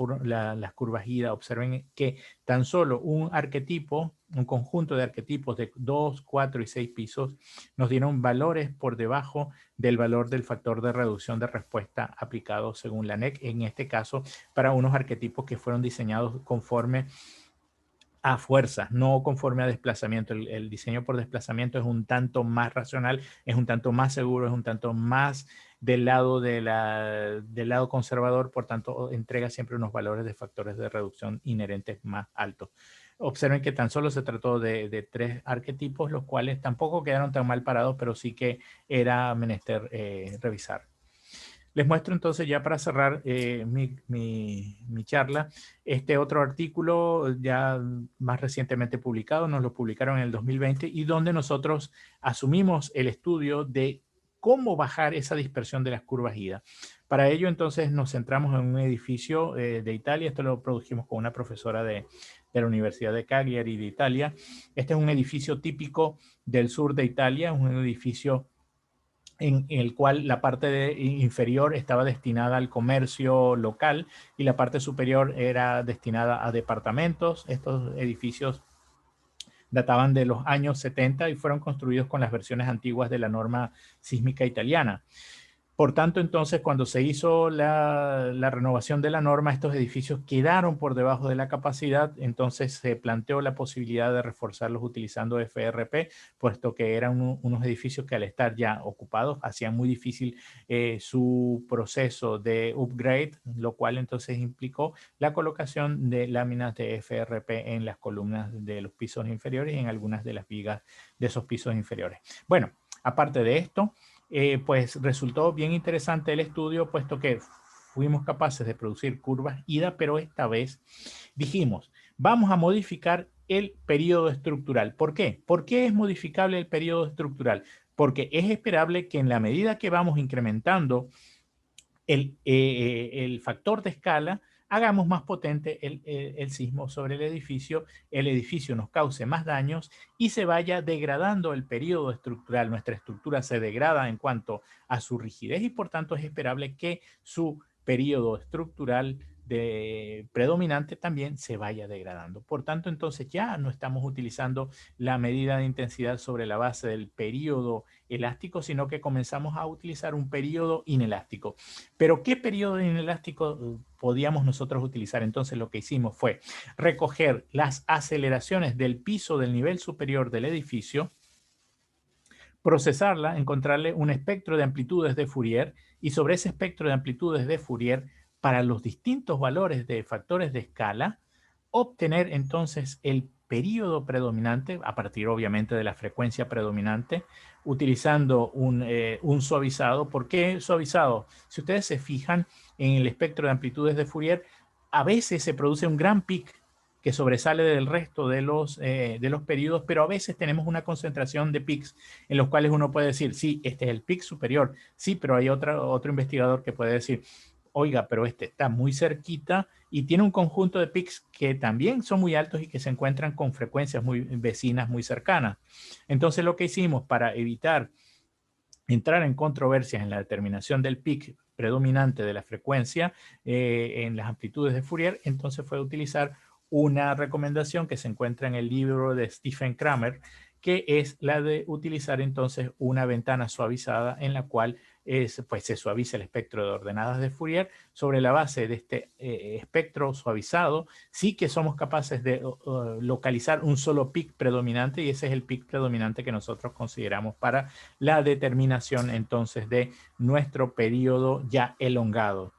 curvas GIDA. Observen que tan solo un arquetipo, un conjunto de arquetipos de 2, 4 y 6 pisos nos dieron valores por debajo del valor del factor de reducción de respuesta aplicado según la NEC, en este caso para unos arquetipos que fueron diseñados conforme a fuerzas, no conforme a desplazamiento. El diseño por desplazamiento es un tanto más racional, es un tanto más seguro, es un tanto más del lado del lado conservador, por tanto entrega siempre unos valores de factores de reducción inherentes más altos. Observen que tan solo se trató de 3 arquetipos, los cuales tampoco quedaron tan mal parados, pero sí que era menester revisar. Les muestro entonces ya para cerrar mi charla, este otro artículo ya más recientemente publicado, nos lo publicaron en el 2020 y donde nosotros asumimos el estudio de cómo bajar esa dispersión de las curvas GIDA. Para ello entonces nos centramos en un edificio de Italia, esto lo produjimos con una profesora de la Universidad de Cagliari de Italia. Este es un edificio típico del sur de Italia, un edificio en el cual la parte inferior estaba destinada al comercio local y la parte superior era destinada a departamentos. Estos edificios databan de los años 70 y fueron construidos con las versiones antiguas de la norma sísmica italiana. Por tanto, entonces, cuando se hizo la renovación de la norma, estos edificios quedaron por debajo de la capacidad, entonces se planteó la posibilidad de reforzarlos utilizando FRP, puesto que eran unos edificios que al estar ya ocupados hacían muy difícil su proceso de upgrade, lo cual entonces implicó la colocación de láminas de FRP en las columnas de los pisos inferiores y en algunas de las vigas de esos pisos inferiores. Bueno, aparte de esto, pues resultó bien interesante el estudio, puesto que fuimos capaces de producir curvas IDA, pero esta vez dijimos, vamos a modificar el periodo estructural. ¿Por qué? ¿Por qué es modificable el periodo estructural? Porque es esperable que en la medida que vamos incrementando el factor de escala, hagamos más potente el sismo sobre el edificio nos cause más daños y se vaya degradando el periodo estructural. Nuestra estructura se degrada en cuanto a su rigidez y por tanto es esperable que su periodo estructural predominante también se vaya degradando. Por tanto, entonces ya no estamos utilizando la medida de intensidad sobre la base del periodo elástico, sino que comenzamos a utilizar un periodo inelástico. Pero ¿qué periodo inelástico podíamos nosotros utilizar? Entonces lo que hicimos fue recoger las aceleraciones del piso del nivel superior del edificio, procesarla, encontrarle un espectro de amplitudes de Fourier y sobre ese espectro de amplitudes de Fourier para los distintos valores de factores de escala, obtener entonces el periodo predominante a partir obviamente de la frecuencia predominante utilizando un suavizado. ¿Por qué suavizado? Si ustedes se fijan en el espectro de amplitudes de Fourier, a veces se produce un gran pic que sobresale del resto de los periodos, pero a veces tenemos una concentración de pics en los cuales uno puede decir, sí, este es el pic superior, sí, pero hay otro investigador que puede decir, oiga, pero este está muy cerquita y tiene un conjunto de pics que también son muy altos y que se encuentran con frecuencias muy vecinas, muy cercanas. Entonces lo que hicimos para evitar entrar en controversias en la determinación del pic predominante de la frecuencia en las amplitudes de Fourier, entonces fue utilizar una recomendación que se encuentra en el libro de Stephen Kramer, que es la de utilizar entonces una ventana suavizada en la cual pues se suaviza el espectro de ordenadas de Fourier. Sobre la base de este espectro suavizado, sí que somos capaces de localizar un solo pic predominante y ese es el pic predominante que nosotros consideramos para la determinación entonces de nuestro periodo ya elongado.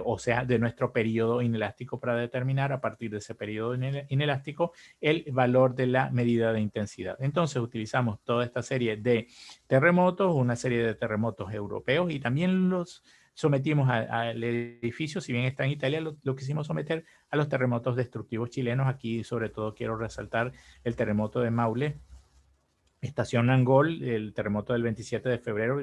O sea, de nuestro periodo inelástico para determinar a partir de ese periodo inelástico el valor de la medida de intensidad. Entonces utilizamos toda esta serie de terremotos, una serie de terremotos europeos y también los sometimos al edificio, si bien está en Italia, lo quisimos someter a los terremotos destructivos chilenos. Aquí sobre todo quiero resaltar el terremoto de Maule, Estación Angol, el terremoto del 27 de febrero,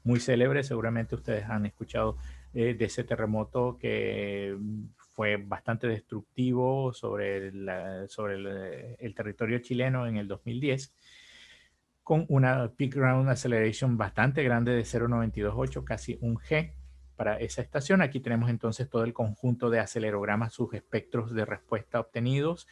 muy célebre, seguramente ustedes han escuchado de ese terremoto que fue bastante destructivo sobre el territorio chileno en el 2010, con una peak ground acceleration bastante grande de 0,928, casi un G para esa estación. Aquí tenemos entonces todo el conjunto de acelerogramas, sus espectros de respuesta obtenidos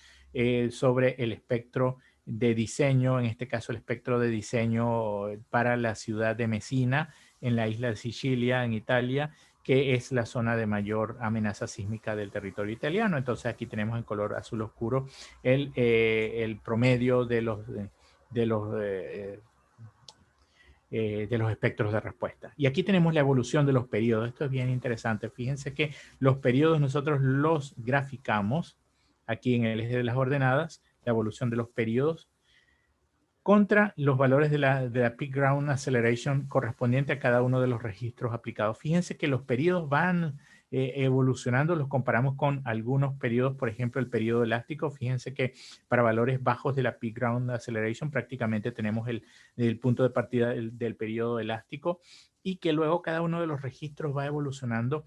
sobre el espectro de diseño, en este caso el espectro de diseño para la ciudad de Messina, en la isla de Sicilia, en Italia, que es la zona de mayor amenaza sísmica del territorio italiano. Entonces aquí tenemos en color azul oscuro el promedio de los espectros de respuesta. Y aquí tenemos la evolución de los periodos. Esto es bien interesante. Fíjense que los periodos nosotros los graficamos aquí en el eje de las ordenadas, la evolución de los periodos contra los valores de la peak ground acceleration correspondiente a cada uno de los registros aplicados. Fíjense que los periodos van evolucionando, los comparamos con algunos periodos, por ejemplo, el periodo elástico. Fíjense que para valores bajos de la peak ground acceleration prácticamente tenemos el punto de partida del periodo elástico y que luego cada uno de los registros va evolucionando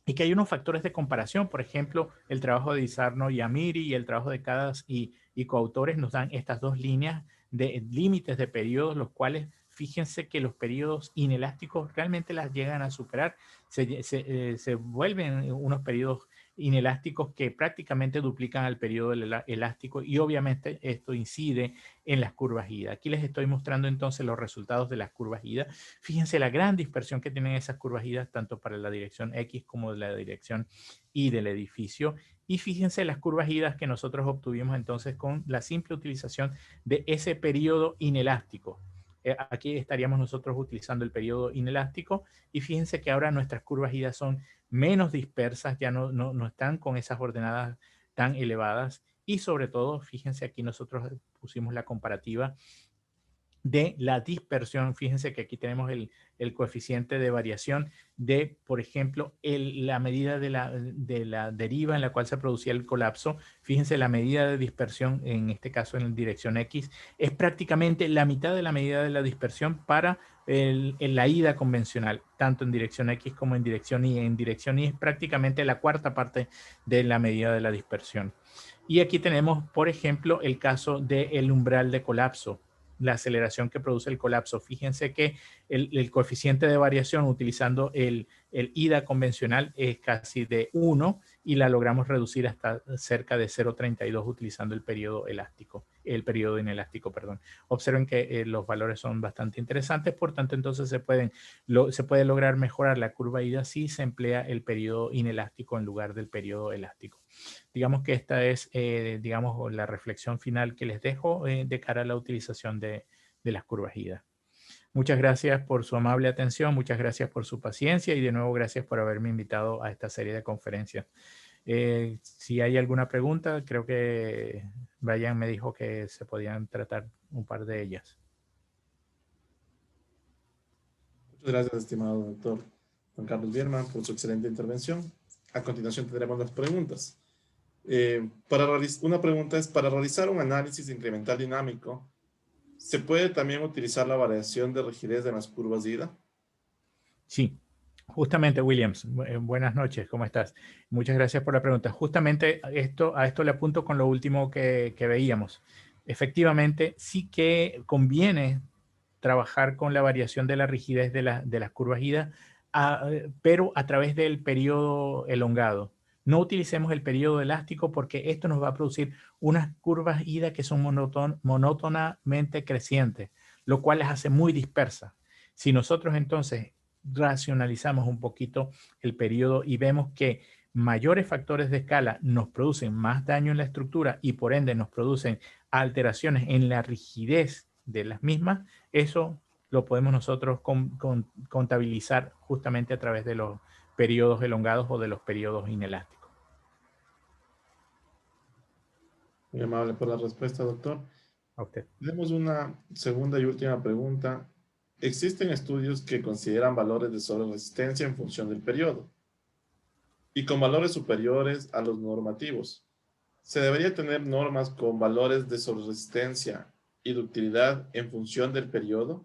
y que hay unos factores de comparación, por ejemplo, el trabajo de Di Sarno y Amiri y el trabajo de Cadas y coautores nos dan estas dos líneas de límites de periodos, los cuales fíjense que los periodos inelásticos realmente las llegan a superar, se vuelven unos periodos inelásticos que prácticamente duplican al periodo elástico y obviamente esto incide en las curvas IDA. Aquí les estoy mostrando entonces los resultados de las curvas IDA. Fíjense la gran dispersión que tienen esas curvas IDA tanto para la dirección X como de la dirección Y del edificio. Y fíjense las curvas IDA que nosotros obtuvimos entonces con la simple utilización de ese periodo inelástico. Aquí estaríamos nosotros utilizando el periodo inelástico y fíjense que ahora nuestras curvas IDA son menos dispersas, ya no están con esas ordenadas tan elevadas y sobre todo, fíjense aquí nosotros pusimos la comparativa de la dispersión. Fíjense que aquí tenemos el coeficiente de variación de, por ejemplo, la medida de la deriva en la cual se producía el colapso. Fíjense, la medida de dispersión, en este caso en dirección X, es prácticamente la mitad de la medida de la dispersión para la ida convencional, tanto en dirección X como en dirección Y. En dirección Y es prácticamente la cuarta parte de la medida de la dispersión. Y aquí tenemos, por ejemplo, el caso del umbral de colapso, la aceleración que produce el colapso. Fíjense que el coeficiente de variación utilizando el IDA convencional es casi de 1 y la logramos reducir hasta cerca de 0,32 utilizando el periodo elástico, el periodo inelástico, perdón. Observen que los valores son bastante interesantes, por tanto entonces se puede lograr mejorar la curva IDA si se emplea el periodo inelástico en lugar del periodo elástico. Digamos que esta es, digamos, la reflexión final que les dejo de cara a la utilización de las curvas IDA. Muchas gracias por su amable atención, muchas gracias por su paciencia y de nuevo gracias por haberme invitado a esta serie de conferencias. Si hay alguna pregunta, creo que Brian me dijo que se podían tratar un par de ellas. Muchas gracias, estimado doctor Juan Carlos Bielma, por su excelente intervención. A continuación tendremos las preguntas. Una pregunta es, para realizar un análisis incremental dinámico, ¿se puede también utilizar la variación de rigidez de las curvas de IDA? Sí, justamente, Williams. Buenas noches, ¿cómo estás? Muchas gracias por la pregunta. Justamente a esto le apunto con lo último que veíamos. Efectivamente, sí que conviene trabajar con la variación de la rigidez de las curvas IDA, pero a través del periodo elongado. No utilicemos el periodo elástico porque esto nos va a producir unas curvas IDA que son monótonamente crecientes, lo cual las hace muy dispersas. Si nosotros entonces racionalizamos un poquito el periodo y vemos que mayores factores de escala nos producen más daño en la estructura y por ende nos producen alteraciones en la rigidez de las mismas, eso lo podemos nosotros contabilizar justamente a través de los periodos elongados o de los periodos inelásticos. Muy amable por la respuesta, doctor. A usted. Tenemos una segunda y última pregunta. ¿Existen estudios que consideran valores de sobreresistencia en función del periodo y con valores superiores a los normativos? ¿Se debería tener normas con valores de sobreresistencia y ductilidad en función del periodo?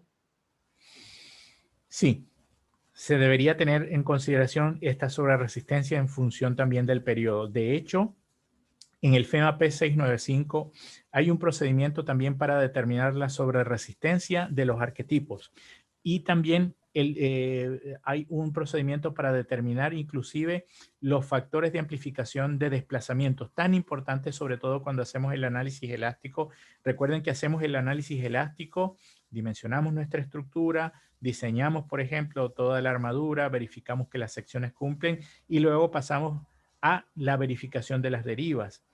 Sí, se debería tener en consideración esta sobreresistencia en función también del periodo. De hecho, en el FEMA P695 hay un procedimiento también para determinar la sobreresistencia de los arquetipos y también hay un procedimiento para determinar inclusive los factores de amplificación de desplazamientos, tan importantes sobre todo cuando hacemos el análisis elástico. Recuerden que hacemos el análisis elástico, dimensionamos nuestra estructura, diseñamos, por ejemplo, toda la armadura, verificamos que las secciones cumplen y luego pasamos a la verificación de las derivas.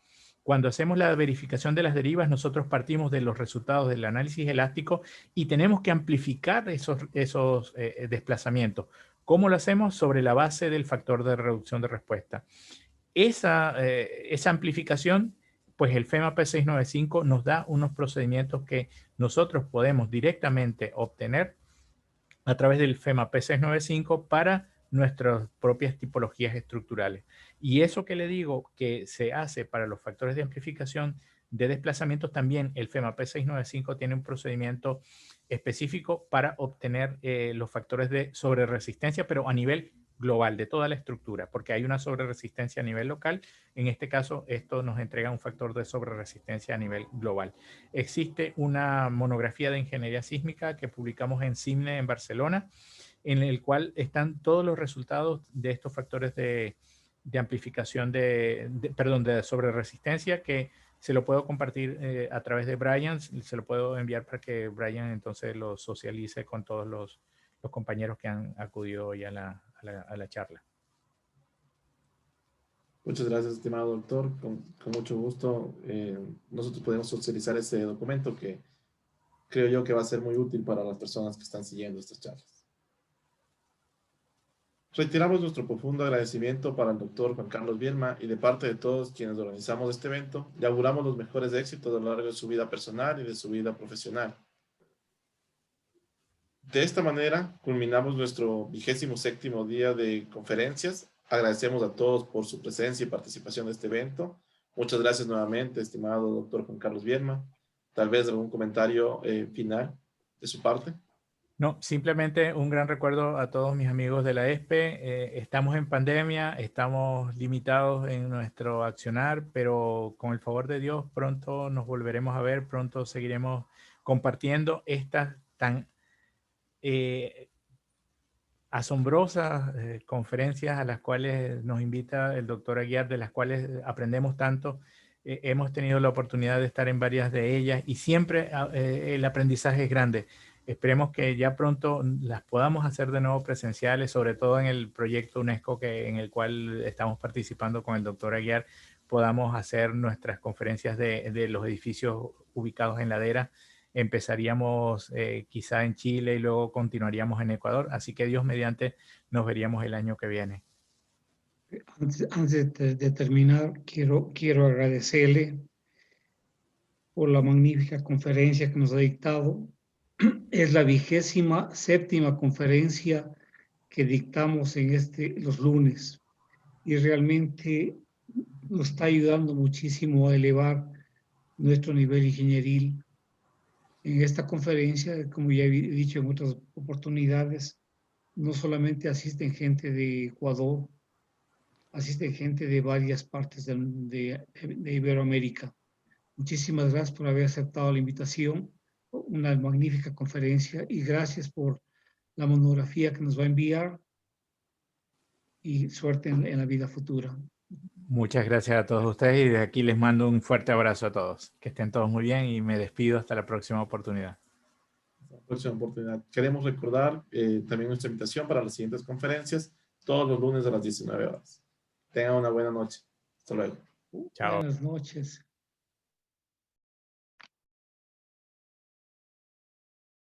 Cuando hacemos la verificación de las derivas, nosotros partimos de los resultados del análisis elástico y tenemos que amplificar esos desplazamientos. ¿Cómo lo hacemos? Sobre la base del factor de reducción de respuesta. Esa amplificación, pues el FEMA P695 nos da unos procedimientos que nosotros podemos directamente obtener a través del FEMA P695 para nuestras propias tipologías estructurales. Y eso que le digo que se hace para los factores de amplificación de desplazamientos, también el FEMA P695 tiene un procedimiento específico para obtener los factores de sobreresistencia, pero a nivel global de toda la estructura, porque hay una sobreresistencia a nivel local. En este caso, esto nos entrega un factor de sobreresistencia a nivel global. Existe una monografía de ingeniería sísmica que publicamos en CIMNE en Barcelona, en el cual están todos los resultados de estos factores de amplificación de sobreresistencia, que se lo puedo compartir a través de Brian, se lo puedo enviar para que Brian entonces lo socialice con todos los compañeros que han acudido hoy a la charla. Muchas gracias, estimado doctor. Con mucho gusto. Nosotros podemos socializar ese documento que creo yo que va a ser muy útil para las personas que están siguiendo estas charlas. Reiteramos nuestro profundo agradecimiento para el doctor Juan Carlos Bielma y de parte de todos quienes organizamos este evento, le auguramos los mejores éxitos a lo largo de su vida personal y de su vida profesional. De esta manera, culminamos nuestro 27º día de conferencias. Agradecemos a todos por su presencia y participación en este evento. Muchas gracias nuevamente, estimado doctor Juan Carlos Bielma. Tal vez algún comentario final de su parte. No, simplemente un gran recuerdo a todos mis amigos de la ESPE. Estamos en pandemia, estamos limitados en nuestro accionar, pero con el favor de Dios pronto nos volveremos a ver, pronto seguiremos compartiendo estas tan asombrosas conferencias a las cuales nos invita el doctor Aguiar, de las cuales aprendemos tanto. Hemos tenido la oportunidad de estar en varias de ellas y siempre el aprendizaje es grande. Esperemos que ya pronto las podamos hacer de nuevo presenciales, sobre todo en el proyecto UNESCO en el cual estamos participando con el doctor Aguiar, podamos hacer nuestras conferencias de los edificios ubicados en ladera. Empezaríamos quizá en Chile y luego continuaríamos en Ecuador, así que Dios mediante nos veríamos el año que viene. Antes de terminar, quiero agradecerle por la magnífica conferencia que nos ha dictado. Es la 27ª conferencia que dictamos en los lunes y realmente nos está ayudando muchísimo a elevar nuestro nivel ingenieril. En esta conferencia, como ya he dicho en otras oportunidades, no solamente asisten gente de Ecuador, asisten gente de varias partes de Iberoamérica. Muchísimas gracias por haber aceptado la invitación, una magnífica conferencia y gracias por la monografía que nos va a enviar y suerte en la vida futura. Muchas gracias a todos ustedes y de aquí les mando un fuerte abrazo a todos. Que estén todos muy bien y me despido hasta la próxima oportunidad. Queremos recordar también nuestra invitación para las siguientes conferencias, todos los lunes a las 19 horas. Tengan una buena noche. Hasta luego. Chao. Buenas noches.